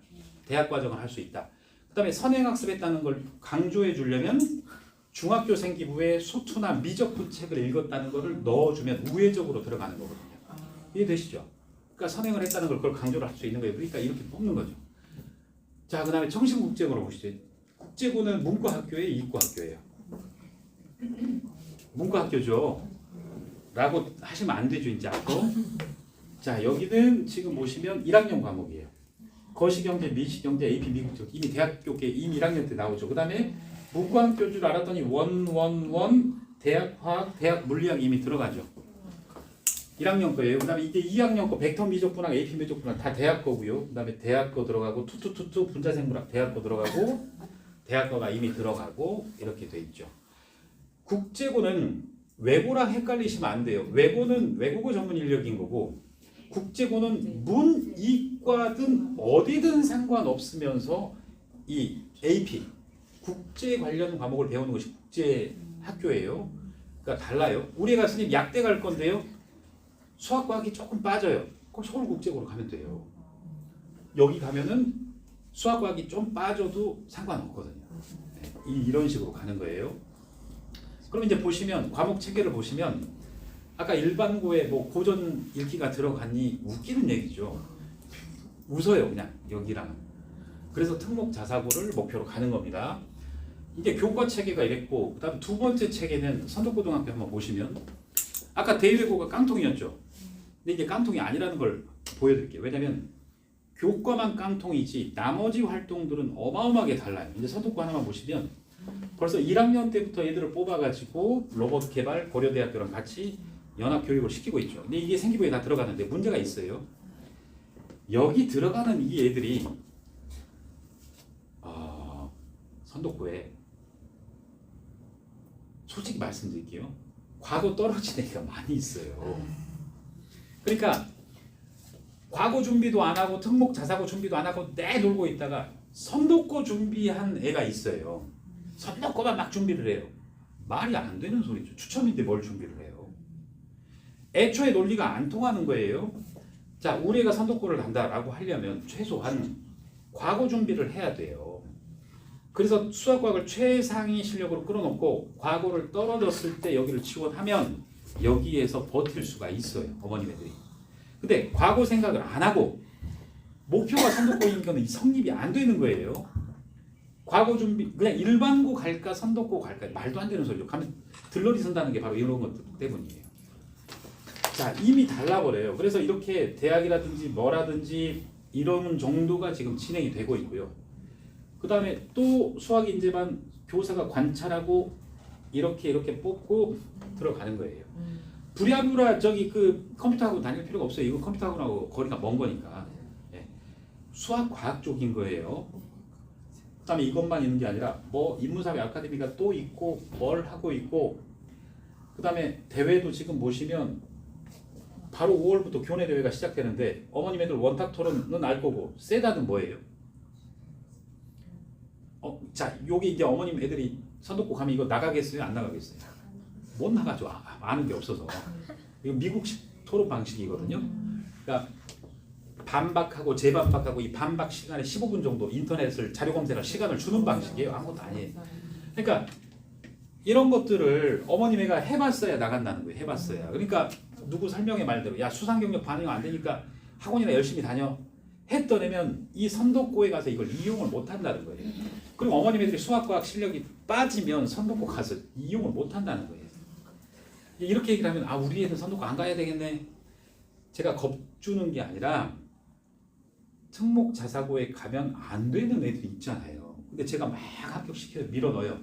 대학 과정을 할 수 있다. 그 다음에 선행학습했다는 걸 강조해 주려면 중학교 생기부에 수투나 미적분 책을 읽었다는 것을 넣어주면 우회적으로 들어가는 거거든요. 이해되시죠? 그러니까 선행을 했다는 걸 그걸 강조를 할 수 있는 거예요. 그러니까 이렇게 뽑는 거죠. 자, 그 다음에 정신국제고로 보시죠. 국제고는 문과학교예요, 이과학교예요? 문과학교죠. 라고 하시면 안 되죠, 이제 앞으로. 자, 여기는 지금 보시면 1학년 과목이에요. 거시경제, 미시경제, AP 미국적 이미 대학교계 이미 1학년 때 나오죠. 그 다음에 문과학교인 줄 알았더니 원 대학 화학, 대학 물리학 이미 들어가죠. 1학년 거예요. 그 다음에 이게 2학년 거 벡터 미적분학, AP 미적분학 다 대학 거고요. 그 다음에 대학 거 들어가고 투투투투 분자생물학 대학 거 들어가고 대학 거가 이미 들어가고 이렇게 돼 있죠. 국제고는 외고랑 헷갈리시면 안 돼요. 외고는 외국어 전문 인력인 거고 국제고는 문, 이과든 어디든 상관없으면서 이 AP 국제 관련 과목을 배우는 것이 국제 학교예요. 그러니까 달라요. 우리 애가 스님 약대 갈 건데요. 수학과학이 조금 빠져요. 그럼 서울국제고로 가면 돼요. 여기 가면은 수학과학이 좀 빠져도 상관없거든요. 네, 이런 식으로 가는 거예요. 그럼 이제 보시면 과목 체계를 보시면 아까 일반고에 뭐 고전 읽기가 들어갔니 웃기는 얘기죠. 웃어요 그냥 여기랑. 그래서 특목 자사고를 목표로 가는 겁니다. 이게 교과 체계가 이랬고 그다음 두 번째 체계는 선덕고등학교 한번 보시면 아까 대외고가 깡통이었죠. 근데 이게 깡통이 아니라는 걸 보여드릴게요. 왜냐면 교과만 깡통이지 나머지 활동들은 어마어마하게 달라요. 이제 선덕고 하나만 보시면 벌써 1학년 때부터 애들을 뽑아가지고 로봇 개발 고려대학교랑 같이 연합 교육을 시키고 있죠. 근데 이게 생기부에 다 들어가는데 문제가 있어요. 여기 들어가는 이 애들이 선덕고에 솔직히 말씀드릴게요. 과거 떨어진 애가 많이 있어요. 그러니까 과거 준비도 안 하고 특목 자사고 준비도 안 하고 내놀고 있다가 선덕고 준비한 애가 있어요. 선덕고만 막 준비를 해요. 말이 안 되는 소리죠. 추첨인데 뭘 준비를 해요. 애초에 논리가 안 통하는 거예요. 자, 우리 애가 선덕고를 간다라고 하려면 최소한 과거 준비를 해야 돼요. 그래서 수학과학을 최상위 실력으로 끌어놓고 과거를 떨어졌을 때 여기를 지원하면 여기에서 버틸 수가 있어요. 어머님들이. 근데 과거 생각을 안 하고 목표가 선덕고인 거는 성립이 안 되는 거예요. 과거 준비 그냥 일반고 갈까 선덕고 갈까 말도 안 되는 소리죠. 가면 들러리 선다는 게 바로 이런 것 때문이에요. 자, 이미 달라버려요. 그래서 이렇게 대학이라든지 뭐라든지 이런 정도가 지금 진행이 되고 있고요. 그 다음에 또 수학인재반 교사가 관찰하고 이렇게 뽑고 들어가는 거예요. 부랴부랴 저기 그 컴퓨터하고 다닐 필요가 없어요. 이거 컴퓨터하고 거리가 먼 거니까. 네. 수학 과학 쪽인 거예요. 그 다음에 이것만 있는 게 아니라 뭐 인문사회 아카데미가 또 있고 뭘 하고 있고 그 다음에 대회도 지금 보시면 바로 5월부터 교내 대회가 시작되는데 어머님 애들 원탁 토론은 알 거고 세다는 뭐예요? 자, 요게 이제 어머님 애들이 선도국 가면 이거 나가겠어요? 안 나가겠어요? 못 나가죠. 아는 게 없어서. 이거 미국식 토론 방식이거든요. 그러니까 반박하고 재반박하고 이 반박 시간에 15분 정도 인터넷을 자료 검색할 시간을 주는 방식이에요. 아무것도 아니에요. 그러니까 이런 것들을 어머님 애가 해봤어야 나간다는 거예요. 해봤어야. 그러니까 누구 설명의 말대로 야 수상 경력 반영 안 되니까 학원이나 열심히 다녀 했던 애면 이 선도고에 가서 이걸 이용을 못 한다는 거예요. 그리고 어머님 애들이 수학과학 실력이 빠지면 선도고 가서 이용을 못 한다는 거예요. 이렇게 얘기를 하면 우리 애들 선도고 안 가야 되겠네. 제가 겁주는 게 아니라 특목 자사고에 가면 안 되는 애들이 있잖아요. 근데 제가 막 합격시켜서 밀어 넣어요.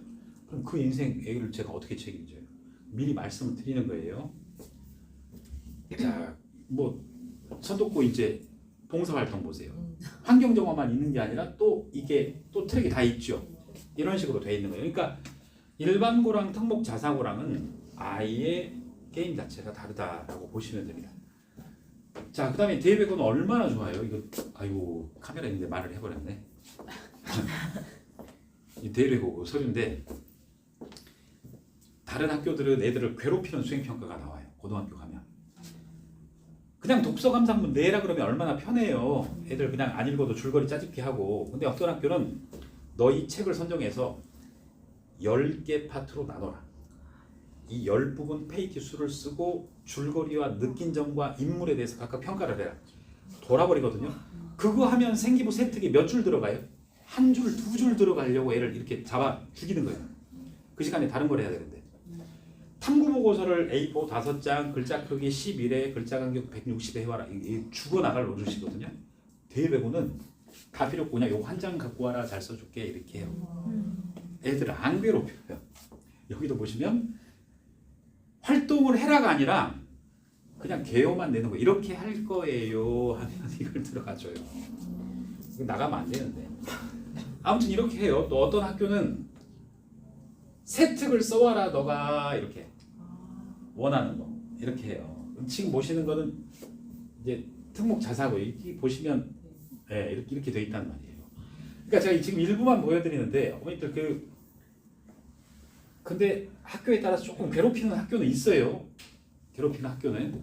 그럼 그 인생 애를 제가 어떻게 책임져요? 미리 말씀을 드리는 거예요. 자, 뭐 선도고 이제 봉사활동 보세요. 환경정화만 있는 게 아니라 또 이게 또 트랙이 다 있죠. 이런 식으로 돼 있는 거예요. 그러니까 일반고랑 특목 자사고랑은 아예 게임 자체가 다르다라고 보시면 됩니다. 자, 그 다음에 대외고는 얼마나 좋아요. 이거 아이고 카메라 있는데 말을 해버렸네. 이 대외고 서류인데 다른 학교들은 애들을 괴롭히는 수행평가가 나와요. 고등학교 가면 그냥 독서 감상문 내라 그러면 얼마나 편해요. 애들 그냥 안 읽어도 줄거리 짜집기 하고. 근데 어떤 학교는 너 이 책을 선정해서 10개 파트로 나눠라. 이 10부분 페이지 수를 쓰고 줄거리와 느낀 점과 인물에 대해서 각각 평가를 해라. 돌아버리거든요. 그거 하면 생기부 세특이 몇 줄 들어가요? 한 줄, 두 줄 들어가려고 애를 이렇게 잡아 죽이는 거예요. 그 시간에 다른 걸 해야 되는데. 탐구보고서를 A4 5장, 글자 크기 11에 글자 간격 160에 해와라. 이게 죽어나갈 노릇이거든요. 대외고는 다 필요 없고 그냥 요거 한 장 갖고 와라. 잘 써줄게. 이렇게 해요. 애들을 안 괴롭혀요. 여기도 보시면 활동을 해라가 아니라 그냥 개요만 내는 거 이렇게 할 거예요 하면 이걸 들어가줘요. 이거 나가면 안 되는데. 아무튼 이렇게 해요. 또 어떤 학교는 세특을 써와라 너가 이렇게 원하는 거 이렇게 해요. 지금 보시는 거는 이제 특목 자사고 여기 보시면 이렇게 돼 있단 말이에요. 그러니까 제가 지금 일부만 보여드리는데 어머니들 근데 학교에 따라서 조금 괴롭히는 학교는 있어요. 괴롭히는 학교는.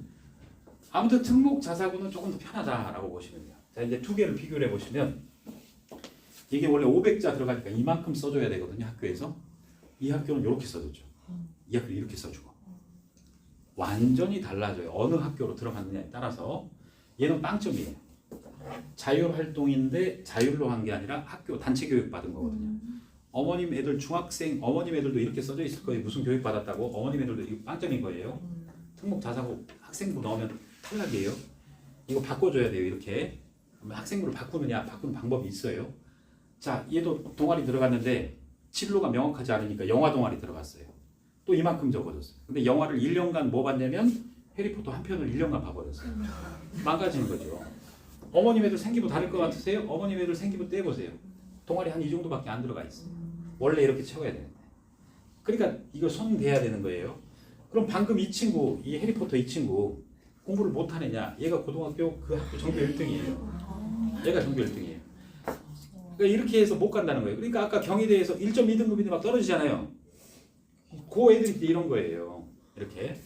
아무튼 특목 자사고는 조금 더 편하다라고 보시면 돼요. 자, 이제 두 개를 비교를 해보시면 이게 원래 500자 들어가니까 이만큼 써줘야 되거든요. 학교에서. 이 학교는 이렇게 써줬죠. 이 학교는 이렇게 써주고. 완전히 달라져요. 어느 학교로 들어갔느냐에 따라서. 얘는 빵점이에요. 자율활동인데 자율로 한 게 아니라 학교 단체 교육 받은 거거든요. 어머님 애들 중학생 어머님 애들도 이렇게 써져 있을 거예요. 무슨 교육 받았다고 어머님 애들도 이거 빵점인 거예요. 특목 자사고 학생부 넣으면 탈락이에요. 이거 바꿔줘야 돼요. 이렇게 학생부를 바꾸는 방법이 있어요. 자, 얘도 동아리 들어갔는데 진로가 명확하지 않으니까 영화 동아리 들어갔어요. 또 이만큼 적어졌어요. 근데 영화를 1년간 뭐 봤냐면 해리포터 한 편을 1년간 봐버렸어요. 망가지는 거죠. 어머님 애들 생기부 다를 것 같으세요? 어머님 애들 생기부 떼보세요. 동아리 한 이 정도밖에 안 들어가 있어요. 원래 이렇게 채워야 되는데. 그러니까 이거 손대야 되는 거예요. 그럼 방금 이 친구, 이 해리포터 이 친구 공부를 못하느냐? 얘가 고등학교 그 학교 전교 1등이에요. 얘가 전교 1등이에요. 그러니까 이렇게 해서 못 간다는 거예요. 그러니까 아까 경희대에서 1.2등급인데 막 떨어지잖아요. 그 애들이 이런 거예요. 이렇게.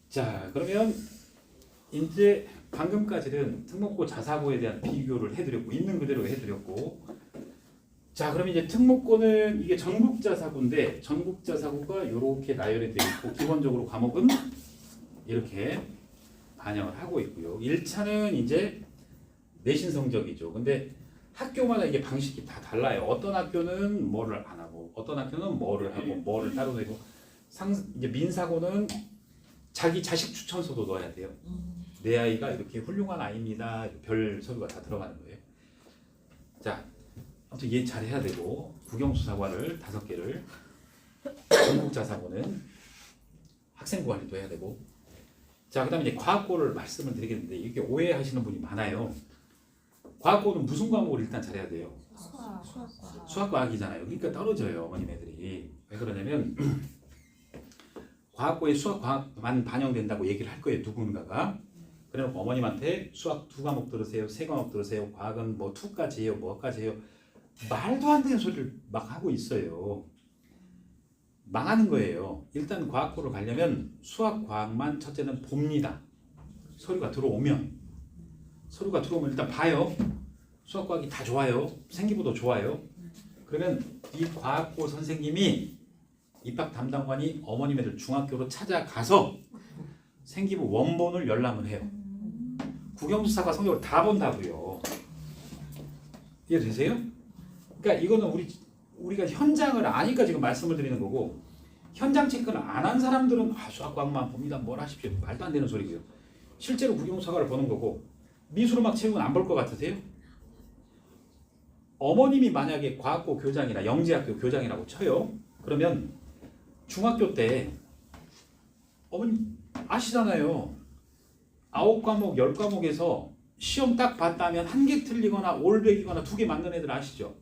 자, 그러면 이제 방금까지는 특목고 자사고에 대한 비교를 해드렸고 있는 그대로 해드렸고 자, 그럼 이제 특목고는 이게 전국자사고인데 전국자사고가 이렇게 나열이 되어 있고 기본적으로 과목은 이렇게 반영을 하고 있고요. 1차는 이제 내신 성적이죠. 근데 학교마다 이게 방식이 다 달라요. 어떤 학교는 뭐를 안 하고 어떤 학교는 뭐를 하고 뭐를 따로 내고 이제 민사고는 자기 자식 추천서도 넣어야 돼요. 내 아이가 이렇게 훌륭한 아이입니다. 별 서류가 다 들어가는 거예요. 자, 아무튼 얘 잘해야 되고 국영수사과를 5개를 전국자사고는 학생부관리도 해야 되고 자, 그 다음에 이제 과학고를 말씀을 드리겠는데 이게 오해하시는 분이 많아요. 과학고는 무슨 과목을 일단 잘해야 돼요? 수학과학이잖아요. 그러니까 떨어져요. 어머님 애들이. 왜 그러냐면 과학고에 수학과학만 반영된다고 얘기를 할 거예요. 누군가가. 그래놓고 어머님한테 수학 2과목 들으세요. 3과목 들으세요. 과학은 뭐 2까지 해요. 뭐까지 해요. 말도 안 되는 소리를 막 하고 있어요. 망하는 거예요. 일단 과학고를 가려면 수학, 과학만 첫째는 봅니다. 서류가 들어오면 일단 봐요. 수학, 과학이 다 좋아요. 생기부도 좋아요. 그러면 이 과학고 선생님이 입학 담당관이 어머님 애들 중학교로 찾아가서 생기부 원본을 열람을 해요. 국영수사과 성적을 다 본다고요. 이해되세요? 그러니까 이거는 우리가 현장을 아니까 지금 말씀을 드리는 거고, 현장 체크를 안 한 사람들은 수학과학만 봅니다. 뭘 하십시오. 말도 안 되는 소리고요. 실제로 국영수사과를 보는 거고, 미술음악 체육은 안 볼 것 같으세요? 어머님이 만약에 과학고 교장이나 영재학교 교장이라고 쳐요. 그러면 중학교 때 어머님 아시잖아요. 9과목, 10과목에서 시험 딱 봤다면 한 개 틀리거나 올백이거나 2개 맞는 애들 아시죠?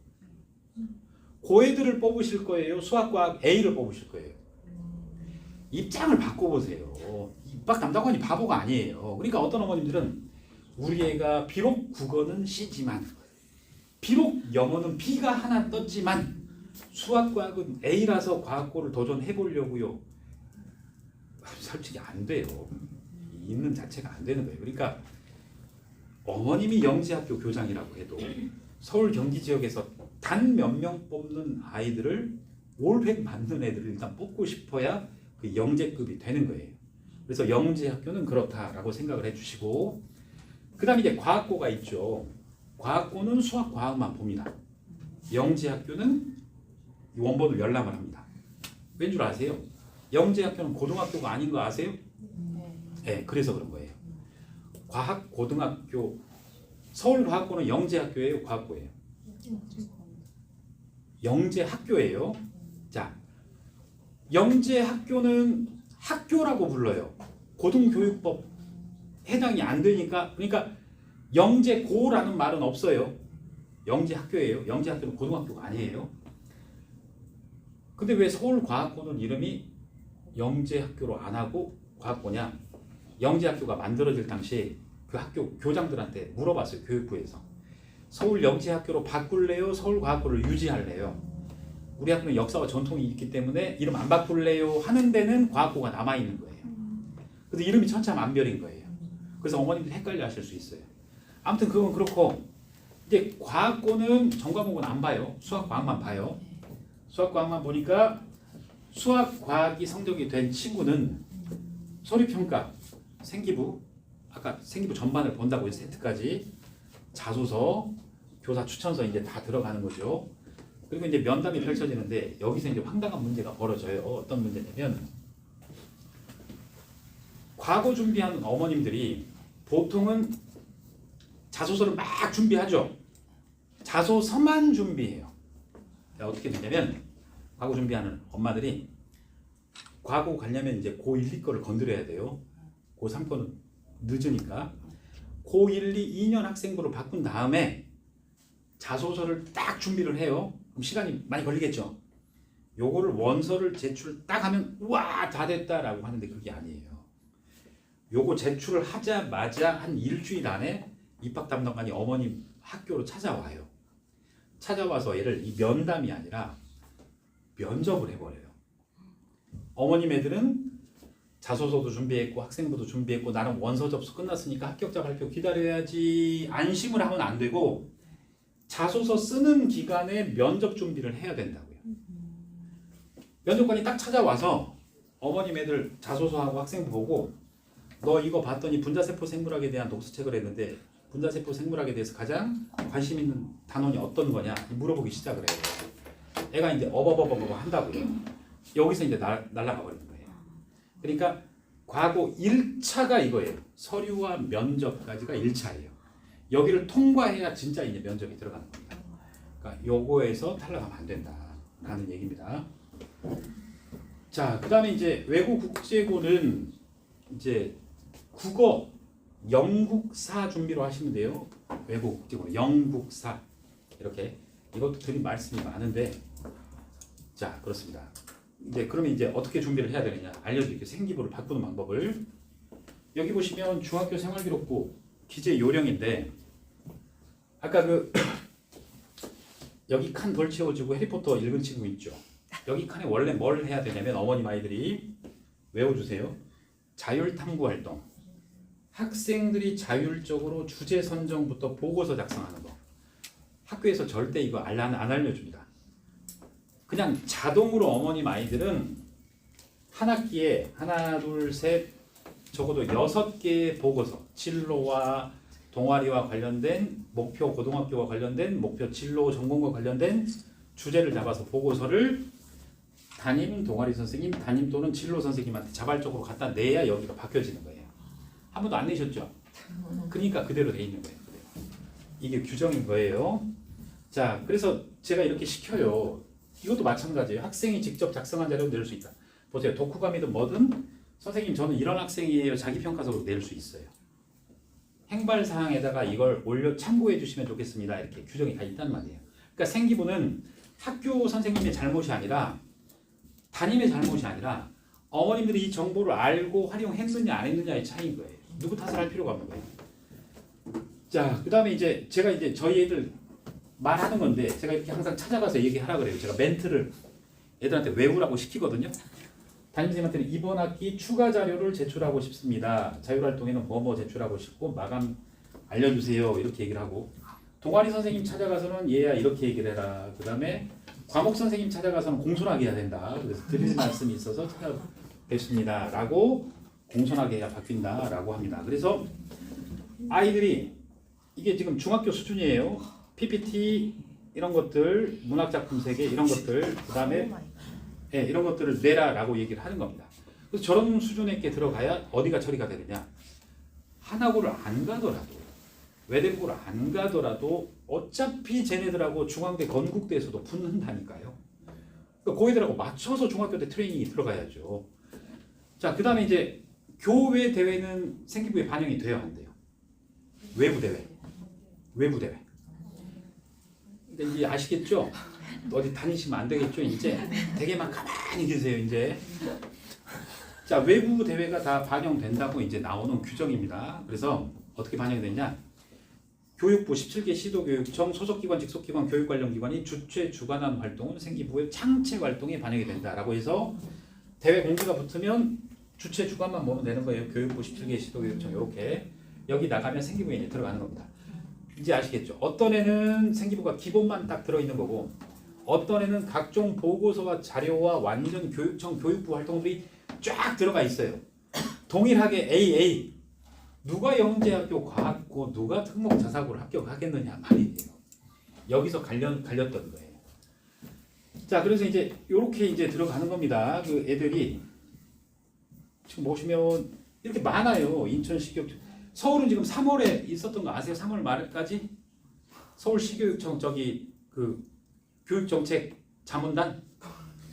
그 애들을 뽑으실 거예요? 수학과학 A를 뽑으실 거예요? 입장을 바꿔보세요. 입학 담당관이 바보가 아니에요. 그러니까 어떤 어머님들은 우리 애가 비록 국어는 C지만 비록 영어는 B가 하나 떴지만 수학과학은 A라서 과학고를 도전해보려고요. 솔직히 안 돼요. 있는 자체가 안 되는 거예요. 그러니까 어머님이 영재학교 교장이라고 해도 서울 경기 지역에서 단 몇 명 뽑는 아이들을 올백 맞는 애들을 일단 뽑고 싶어야 그 영재급이 되는 거예요. 그래서 영재학교는 그렇다라고 생각을 해주시고, 그 다음에 이제 과학고가 있죠. 과학고는 수학, 과학만 봅니다. 영재학교는 원본을 열람을 합니다. 왠 줄 아세요? 영재학교는 고등학교가 아닌 거 아세요? 네, 그래서 그런 거예요. 과학 고등학교, 서울과학고는 영재학교예요, 과학고예요? 영재학교예요. 자, 영재학교는 학교라고 불러요. 고등교육법 해당이 안 되니까, 그러니까 영재고라는 말은 없어요. 영재학교예요. 영재학교는 고등학교가 아니에요. 근데 왜 서울과학고는 이름이 영재학교로 안 하고 과학고냐? 영재학교가 만들어질 당시에 그 학교 교장들한테 물어봤어요. 교육부에서. 서울 영재학교로 바꿀래요? 서울과학고를 유지할래요? 우리 학교는 역사와 전통이 있기 때문에 이름 안 바꿀래요? 하는 데는 과학고가 남아있는 거예요. 근데 이름이 천차만별인 거예요. 그래서 어머님들 헷갈려 하실 수 있어요. 아무튼 그건 그렇고, 이제 과학고는 전과목은 안 봐요. 수학, 과학만 봐요. 수학, 과학만 보니까 수학, 과학이 성적이 된 친구는 서류평가, 생기부, 아까 생기부 전반을 본다고 해서 세트까지, 자소서, 교사 추천서 이제 다 들어가는 거죠. 그리고 이제 면담이 펼쳐지는데 여기서 이제 황당한 문제가 벌어져요. 어떤 문제냐면, 과거 준비하는 어머님들이 보통은 자소서를 막 준비하죠. 자소서만 준비해요. 어떻게 되냐면, 과거 준비하는 엄마들이 과거 가려면 이제 고1, 2 거를 건드려야 돼요. 고3 거는 늦으니까. 고1, 2, 2년 학생부로 바꾼 다음에 자소서를 딱 준비를 해요. 그럼 시간이 많이 걸리겠죠. 요거를 원서를 제출 딱 하면 우와 다 됐다라고 하는데 그게 아니에요. 요거 제출을 하자마자 한 일주일 안에 입학 담당관이 어머님 학교로 찾아와요. 찾아와서 얘를 이 면담이 아니라 면접을 해버려요. 어머님 애들은 자소서도 준비했고 학생부도 준비했고 나는 원서 접수 끝났으니까 합격자 발표 기다려야지 안심을 하면 안 되고, 자소서 쓰는 기간에 면접 준비를 해야 된다고요. 면접관이 딱 찾아와서 어머님 애들 자소서하고 학생부 보고, 너 이거 봤더니 분자세포 생물학에 대한 독서책을 했는데 분자세포 생물학에 대해서 가장 관심 있는 단원이 어떤 거냐 물어보기 시작을 해요. 애가 이제 어버버버버 한다고요. 여기서 이제 날아가 버리는 거예요. 그러니까 과거 1차가 이거예요. 서류와 면접까지가 1차예요. 여기를 통과해야 진짜 이제 면접이 들어가는 겁니다. 그러니까 요거에서 탈락하면 안 된다라는 얘기입니다. 자, 그다음에 이제 외고 국제고는 이제 국어, 영국사 준비로 하시면 돼요. 외고 국제고는 영국사 이렇게, 이것도 드린 말씀이 많은데, 자 그렇습니다. 이제 그러면 이제 어떻게 준비를 해야 되느냐 알려드릴게요. 생기부를 바꾸는 방법을. 여기 보시면 중학교 생활기록부 기재 요령인데, 아까 그 여기 칸 덜 채워지고 해리포터 읽은 친구 있죠. 여기 칸에 원래 뭘 해야 되냐면 어머님 아이들이 외워주세요. 자율탐구 활동. 학생들이 자율적으로 주제 선정부터 보고서 작성하는 거. 학교에서 절대 이거 안 알려줍니다. 그냥 자동으로 어머님 아이들은 한 학기에 하나, 둘, 셋, 적어도 6개의 보고서, 진로와 동아리와 관련된 목표, 고등학교와 관련된 목표, 진로, 전공과 관련된 주제를 잡아서 보고서를 담임 동아리 선생님, 담임 또는 진로 선생님한테 자발적으로 갖다 내야 여기가 바뀌어지는 거예요. 한 번도 안 내셨죠? 그러니까 그대로 돼 있는 거예요. 그대로. 이게 규정인 거예요. 자, 그래서 제가 이렇게 시켜요. 이것도 마찬가지예요. 학생이 직접 작성한 자료를 낼 수 있다. 보세요. 독후감이든 뭐든 선생님 저는 이런 학생이에요. 자기 평가서로 낼 수 있어요. 행발 사항에다가 이걸 올려 참고해 주시면 좋겠습니다. 이렇게 규정이 다 있단 말이에요. 그러니까 생기부는 학교 선생님의 잘못이 아니라 담임의 잘못이 아니라 어머님들이 이 정보를 알고 활용했느냐 안 했느냐의 차이인 거예요. 누구 탓을 할 필요가 없는 거예요. 자, 그다음에 이제 제가 이제 저희 애들 말하는 건데 제가 이렇게 항상 찾아가서 얘기하라 그래요. 제가 멘트를 애들한테 외우라고 시키거든요. 담임선생님한테는 이번 학기 추가 자료를 제출하고 싶습니다. 자율활동에는 뭐뭐 제출하고 싶고 마감 알려주세요. 이렇게 얘기를 하고 동아리 선생님 찾아가서는 얘야 이렇게 얘기를 해라. 그 다음에 과목 선생님 찾아가서는 공손하게 해야 된다. 그래서 드릴 말씀이 있어서 찾아뵙습니다. 라고 공손하게 해야 바뀐다. 라고 합니다. 그래서 아이들이 이게 지금 중학교 수준이에요. PPT 이런 것들, 문학작품 세계 이런 것들, 그 다음에 네, 이런 것들을 내라라고 얘기를 하는 겁니다. 그래서 저런 수준에 들어가야 어디가 처리가 되느냐. 한학구를 안 가더라도 외대국을 안 가더라도 어차피 쟤네들하고 중앙대 건국대에서도 붙는다니까요. 그러니까 그 애들하고 맞춰서 중학교 때 트레이닝이 들어가야죠. 자, 그 다음에 이제 교외 대회는 생기부에 반영이 돼야 한대요. 외부 대회. 외부 대회. 근데 이제 아시겠죠? 어디 다니시면 안 되겠죠? 이제 되게만 가만히 계세요. 이제 자, 외부 대회가 다 반영된다고 이제 나오는 규정입니다. 그래서 어떻게 반영이 되냐? 교육부 17개 시도교육청 소속기관 직속기관 교육 관련 기관이 주최 주관한 활동은 생기부의 창체 활동에 반영이 된다라고 해서 대회 공지가 붙으면 주최 주관만 보면 되는 거예요. 교육부 17개 시도교육청 이렇게 여기 나가면 생기부에 이제 들어가는 겁니다. 이제 아시겠죠? 어떤 애는 생기부가 기본만 딱 들어있는 거고 어떤 애는 각종 보고서와 자료와 완전 교육청 교육부 활동들이 쫙 들어가 있어요. 동일하게 AA 누가 영재학교 과학고 누가 특목 자사고를 합격하겠느냐 말이에요. 여기서 갈렸던 거예요. 자, 그래서 이제 이렇게 이제 들어가는 겁니다. 그 애들이 지금 보시면 이렇게 많아요. 인천시교육 서울은 지금 3월에 있었던 거 아세요? 3월 말까지 서울시교육청 저기 그 교육정책 자문단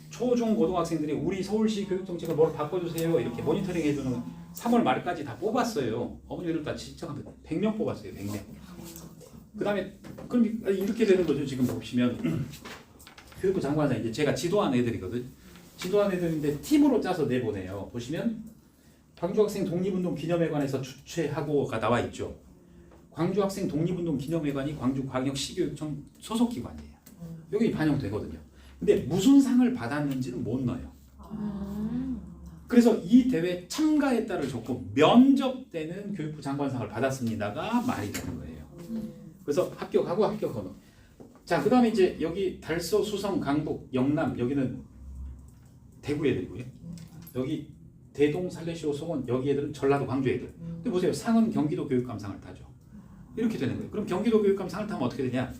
초중 고등학생들이 우리 서울시 교육정책을 뭘 바꿔주세요 이렇게 모니터링 해주는 3월 말까지 다 뽑았어요. 어머니들 다 신청하면 100명 뽑았어요. 100명. 그 다음에 그럼 이렇게 되는 거죠. 지금 보시면 교육부 장관사 이제 제가 지도한 애들이거든. 지도한 애들인데 팀으로 짜서 내보내요. 보시면 광주학생 독립운동 기념회관에서 주최하고가 나와 있죠. 광주학생 독립운동 기념회관이 광주광역시교육청 소속기관이에요. 여기 반영되거든요. 근데 무슨 상을 받았는지는 못 넣어요. 그래서 이 대회 참가했다를 적고 면접되는 교육부 장관상을 받았습니다가 말이 되는 거예요. 그래서 합격하고 합격하고. 자, 그 다음에 이제 여기 달서, 수성, 강북, 영남 여기는 대구 애들이고요. 여기 대동, 살레시오, 송원 여기 애들은 전라도, 광주 애들. 근데 보세요. 상은 경기도 교육감상을 타죠. 이렇게 되는 거예요. 그럼 경기도 교육감상을 타면 어떻게 되냐?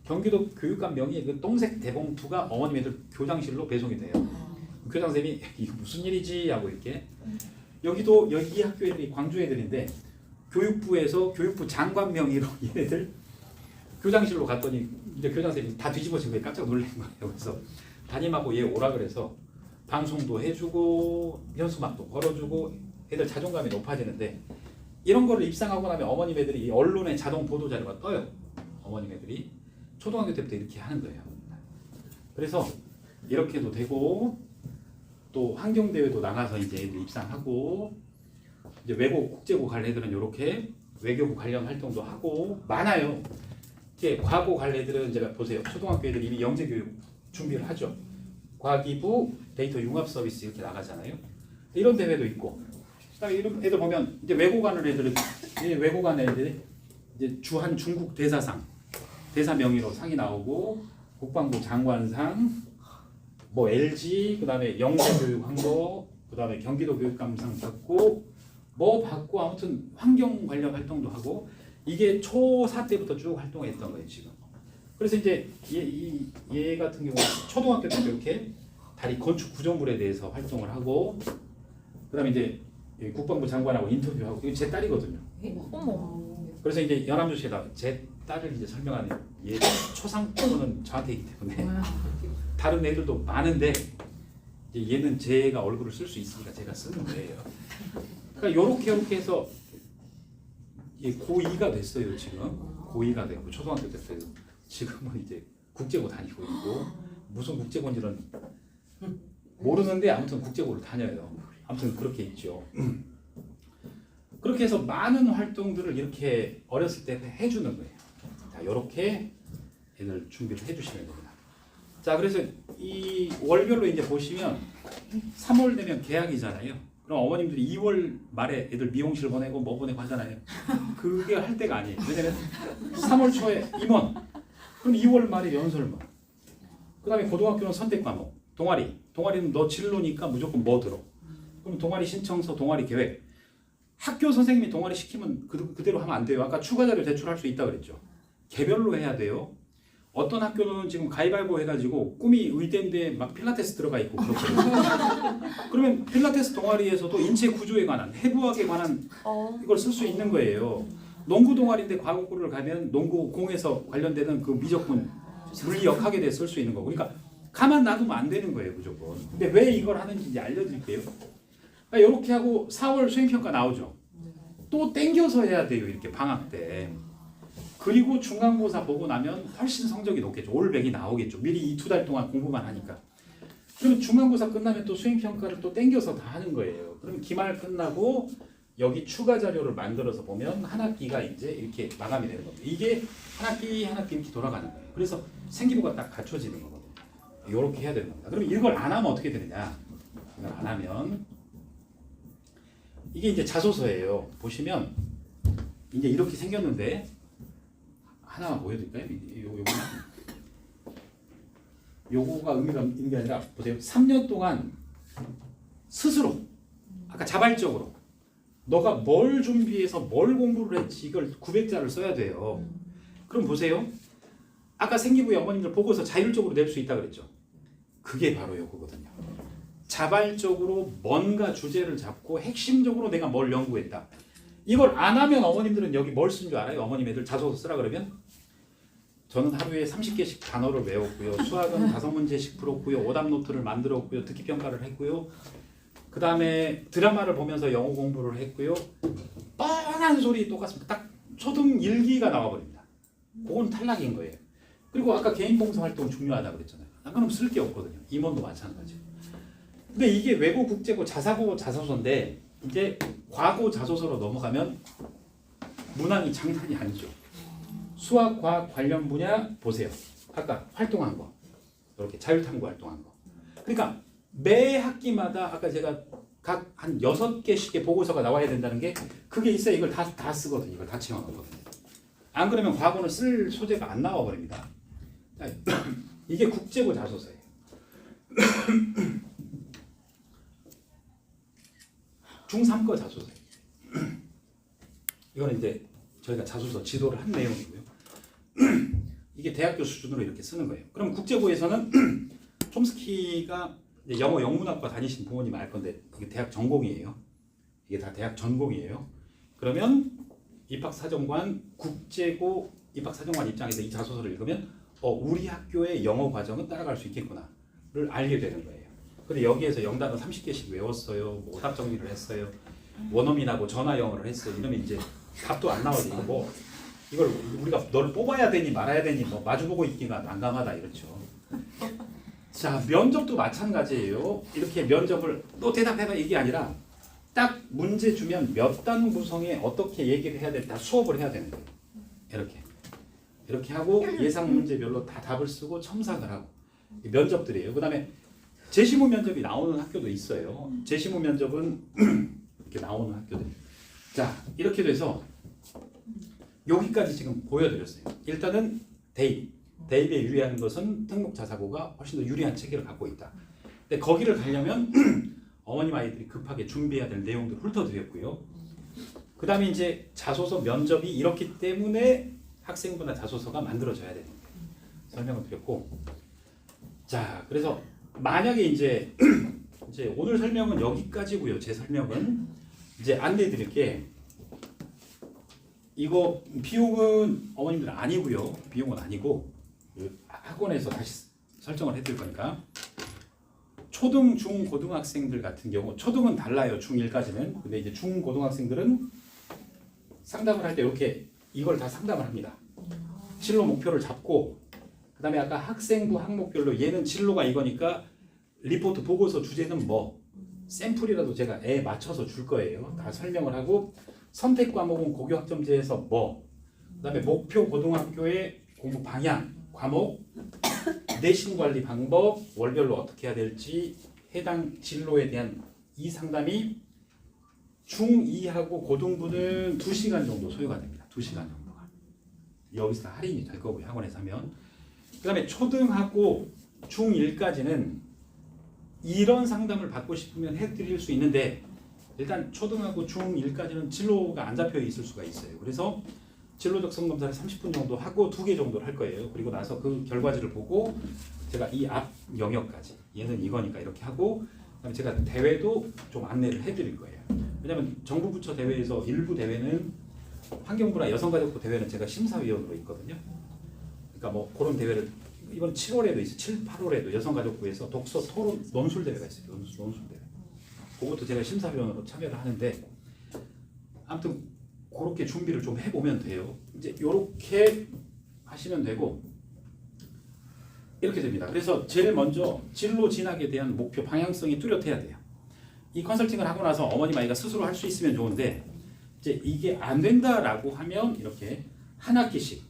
경기도 교육감 명의 그 똥색 대봉투가 어머님 애들 교장실로 배송이 돼요. 교장 선생님이 이거 무슨 일이지 하고 이렇게 여기도 여기 학교 애들이 광주 애들인데 교육부에서 교육부 장관 명의로 얘네들 교장실로 갔더니 이제 교장 선생님이 다 뒤집어진 거예요. 깜짝 놀란 거예요. 그래서 담임하고 얘 오라 그래서 방송도 해주고 현수막도 걸어주고 애들 자존감이 높아지는데 이런 거를 입상하고 나면 어머님 애들이 언론에 자동 보도 자료가 떠요. 어머님 애들이 초등학교 때부터 이렇게 하는 거예요. 그래서 이렇게도 되고 또 환경대회도 나가서 이제 애들 입상하고 이제 외고 국제고 갈 애들은 이렇게 외교부 관련 활동도 하고 많아요. 이제 과고 갈 애들은 제가 보세요. 초등학교 애들 이미 영재교육 준비를 하죠. 과기부 데이터 융합 서비스 이렇게 나가잖아요. 이런 대회도 있고. 그다음에 이런 애들 보면 이제 외고 가는 애들은 외고 가는 애들이 이제 주한 중국 대사상 대사 명의로 상이 나오고 국방부 장관상 뭐 LG 그다음에 영재교육 한 거 그다음에 경기도 교육감상 받고 뭐 받고 아무튼 환경 관련 활동도 하고 이게 초4 때부터 쭉 활동했던 거예요 지금. 그래서 이제 얘 같은 경우 초등학교 때 이렇게 다리 건축 구조물에 대해서 활동을 하고 그다음에 이제 국방부 장관하고 인터뷰하고 이거 제 딸이거든요. 어머. 그래서 이제 연합뉴스에다 제 딸을 이제 설명하는 얘 초상권은 저한테 있기 때문에 다른 애들도 많은데 이제 얘는 제가 얼굴을 쓸 수 있으니까 제가 쓰는 거예요. 그러니까 요렇게 해서 고2가 됐어요 지금. 고2가 되고 초등학교 됐어요. 지금은 이제 국제고 다니고 있고 무슨 국제고인지는 모르는데 아무튼 국제고를 다녀요. 아무튼 그렇게 있죠. 그렇게 해서 많은 활동들을 이렇게 어렸을 때 해주는 거예요. 자, 이렇게 애들 준비를 해주시면 됩니다. 자, 그래서 이 월별로 이제 보시면 3월 되면 개학이잖아요. 그럼 어머님들이 2월 말에 애들 미용실 보내고 뭐 보내고 하잖아요. 그게 할 때가 아니에요. 왜냐면 3월 초에 임원, 그럼 2월 말에 연설문. 그 다음에 고등학교는 선택 과목, 동아리는 너 진로니까 무조건 뭐 들어. 그럼 동아리 신청서, 동아리 계획. 학교 선생님이 동아리 시키면 그대로 하면 안 돼요. 아까 추가 자료 제출할 수 있다 그랬죠. 개별로 해야 돼요. 어떤 학교는 지금 가위바위보 해가지고 꿈이 의대인데 막 필라테스 들어가 있고 그렇거든요. 그러면 필라테스 동아리에서도 인체 구조에 관한, 해부학에 관한 이걸 쓸 수 있는 거예요. 농구 동아리인데 과거구를 가면 농구 공에서 관련되는 그 미적분, 물리역 학에 대해 쓸 수 있는 거고. 그러니까 가만 놔두면 안 되는 거예요 무조건. 근데 왜 이걸 하는지 이제 알려드릴게요. 그러니까 이렇게 하고 4월 수행평가 나오죠. 또 땡겨서 해야 돼요 이렇게 방학 때. 그리고 중간고사 보고 나면 훨씬 성적이 높겠죠. 올 100이 나오겠죠. 미리 이 2달 동안 공부만 하니까. 그러면 중간고사 끝나면 또 수행평가를 또 땡겨서 다 하는 거예요. 그럼 기말 끝나고 여기 추가 자료를 만들어서 보면 한 학기가 이제 이렇게 마감이 되는 겁니다. 이게 한 학기 이렇게 돌아가는 거예요. 그래서 생기부가 딱 갖춰지는 거거든요. 이렇게 해야 되는 겁니다. 그러면 이걸 안 하면 어떻게 되느냐? 이걸 안 하면 이게 이제 자소서예요. 보시면 이제 이렇게 생겼는데 하나만 보여드릴까요? 요거가 의미가 있는 게 아니라 보세요. 3년 동안 스스로 아까 자발적으로 너가 뭘 준비해서 뭘 공부를 했지 이걸 900자를 써야 돼요. 그럼 보세요. 아까 생기부에 어머님들 보고서 자율적으로 낼 수 있다 그랬죠. 그게 바로 요거거든요. 자발적으로 뭔가 주제를 잡고 핵심적으로 내가 뭘 연구했다. 이걸 안 하면 어머님들은 여기 뭘 쓴 줄 알아요? 어머님 애들 자소서 쓰라 그러면 저는 하루에 30개씩 단어를 외웠고요. 수학은 5문제씩 풀었고요. 오답 노트를 만들었고요. 듣기 평가를 했고요. 그 다음에 드라마를 보면서 영어 공부를 했고요. 뻔한 소리 똑같습니다. 딱 초등 1기가 나와버립니다. 그건 탈락인 거예요. 그리고 아까 개인 봉사 활동 중요하다고 그랬잖아요. 그럼 쓸 게 없거든요. 임원도 마찬가지고. 근데 이게 외고 국제고 자사고 자소서인데 이제 과고 자소서로 넘어가면 문항이 장난이 아니죠. 수학, 과학 관련 분야 보세요. 아까 활동한 거. 이렇게 자율탐구 활동한 거. 그러니까 매 학기마다 아까 제가 각 한 6개씩의 보고서가 나와야 된다는 게 그게 있어야 이걸 다 쓰거든요. 이걸 다 채워넣거든요. 안 그러면 과거는 쓸 소재가 안 나와 버립니다. 이게 국제고 자소서예요. 중3 거 자소서예요. 이거는 이제 저희가 자소서 지도를 한 내용이고요. 이게 대학교 수준으로 이렇게 쓰는 거예요. 그럼 국제고에서는 촘스키가 이제 영어 영문학과 다니신 부모님 알 건데 이게 대학 전공이에요. 이게 다 대학 전공이에요. 그러면 입학사정관 국제고 입학사정관 입장에서 이 자소서를 읽으면 우리 학교의 영어 과정은 따라갈 수 있겠구나를 알게 되는 거예요. 근데 여기에서 영단어 30개씩 외웠어요. 뭐 오답 정리를 했어요. 원어민하고 전화 영어를 했어요. 이러면 이제 답도 안 나오지. 뭐 이걸 우리가 너를 뽑아야 되니 말아야 되니 뭐 마주보고 있기가 난감하다 이렇죠. 자, 면접도 마찬가지예요. 이렇게 면접을 또 대답해봐 이게 아니라 딱 문제 주면 몇 단 구성에 어떻게 얘기를 해야 돼 다 수업을 해야 되는 거예요. 이렇게 이렇게 하고 예상 문제별로 다 답을 쓰고 첨삭을 하고 면접들이에요. 그다음에 재시무 면접이 나오는 학교도 있어요. 재시무 면접은 이렇게 나오는 학교들. 자, 이렇게 돼서 여기까지 지금 보여드렸어요. 일단은 대입에 유리한 것은 특목자사고가 훨씬 더 유리한 체계를 갖고 있다. 근데 거기를 가려면 어머님 아이들이 급하게 준비해야 될 내용들을 훑어드렸고요. 그 다음에 이제 자소서 면접이 이렇기 때문에 학생부나 자소서가 만들어져야 되는 거예요. 설명을 드렸고, 자, 그래서 만약에 이제 오늘 설명은 여기까지고요. 제 설명은 이제 안내해 드릴게. 이거 비용은 어머님들 아니고요. 비용은 아니고 학원에서 다시 설정을 해드릴 거니까. 초등, 중, 고등학생들 같은 경우 초등은 달라요. 중1까지는. 근데 이제 중, 고등학생들은 상담을 할 때 이렇게 이걸 다 상담을 합니다. 진로 목표를 잡고 그 다음에 아까 학생부 항목별로 얘는 진로가 이거니까 리포트 보고서 주제는 뭐 샘플이라도 제가 애 맞춰서 줄 거예요. 다 설명을 하고 선택 과목은 고교학점제에서 뭐 그다음에 목표 고등학교의 공부 방향 과목 내신 관리 방법 월별로 어떻게 해야 될지 해당 진로에 대한 이 상담이 중2하고 고등부는 2시간 정도 소요가 됩니다. 2시간 정도가 여기서 다 할인이 될 거고요. 학원에서 하면 그 다음에 초등하고 중1까지는 이런 상담을 받고 싶으면 해드릴 수 있는데 일단 초등하고 중1까지는 진로가 안 잡혀 있을 수가 있어요. 그래서 진로 적성 검사를 30분 정도 하고 2개 정도를 할 거예요. 그리고 나서 그 결과지를 보고 제가 이 앞 영역까지 얘는 이거니까 이렇게 하고 그다음에 제가 대회도 좀 안내를 해드릴 거예요. 왜냐하면 정부 부처 대회에서 일부 대회는 환경부나 여성가족부 대회는 제가 심사위원으로 있거든요. 그러니까 뭐 그런 대회를 이번 7월에도 있어요. 7, 8월에도 여성가족부에서 독서 토론 논술 대회가 있어요. 논술 대회. 그것도 제가 심사위원으로 참여를 하는데 아무튼 그렇게 준비를 좀 해보면 돼요. 이제 이렇게 하시면 되고 이렇게 됩니다. 그래서 제일 먼저 진로 진학에 대한 목표 방향성이 뚜렷해야 돼요. 이 컨설팅을 하고 나서 어머님 아이가 스스로 할 수 있으면 좋은데 이제 이게 안 된다라고 하면 이렇게 한 학기씩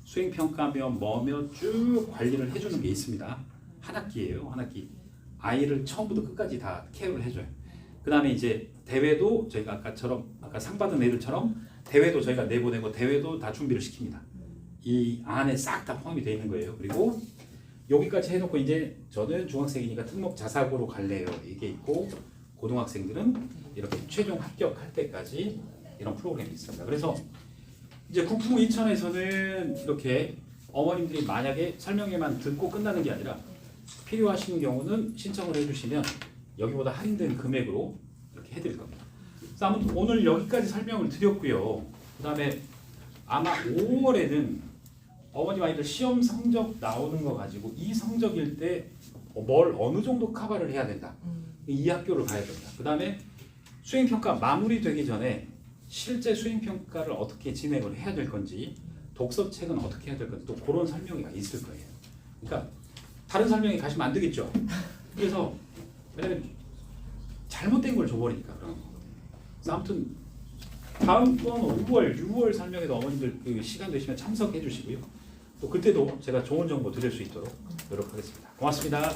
수행평가며 뭐며 쭉 관리를 해주는 게 있습니다. 한 학기예요. 한 학기. 아이를 처음부터 끝까지 다 케어를 해줘요. 그 다음에 이제 대회도 저희가 아까 상 받은 애들처럼 대회도 저희가 내보내고 대회도 다 준비를 시킵니다. 이 안에 싹 다 포함이 되어 있는 거예요. 그리고 여기까지 해놓고 이제 저는 중학생이니까 특목 자사고로 갈래요. 이게 있고 고등학생들은 이렇게 최종 합격할 때까지 이런 프로그램이 있습니다. 그래서 이제 국풍 인천에서는 이렇게 어머님들이 만약에 설명회만 듣고 끝나는 게 아니라 필요하신 경우는 신청을 해주시면 여기보다 할인된 금액으로 이렇게 해드릴 겁니다. 그래서 아무튼 오늘 여기까지 설명을 드렸고요. 그 다음에 아마 5월에는 어머님 아이들 시험 성적 나오는 거 가지고 이 성적일 때 뭘 어느 정도 커버를 해야 된다. 이 학교를 가야 됩니다. 그 다음에 수행평가 마무리되기 전에 실제 수행평가를 어떻게 진행을 해야 될 건지 독서책은 어떻게 해야 될 건지 또 그런 설명이 있을 거예요. 그러니까 다른 설명이 가시면 안 되겠죠. 그래서 왜냐면 잘못된 걸 줘버리니까 그런 거거든요. 그래서 아무튼 다음번 5월, 6월 설명에도 어머님들 그 시간 되시면 참석해 주시고요. 또 그때도 제가 좋은 정보 드릴 수 있도록 노력하겠습니다. 고맙습니다.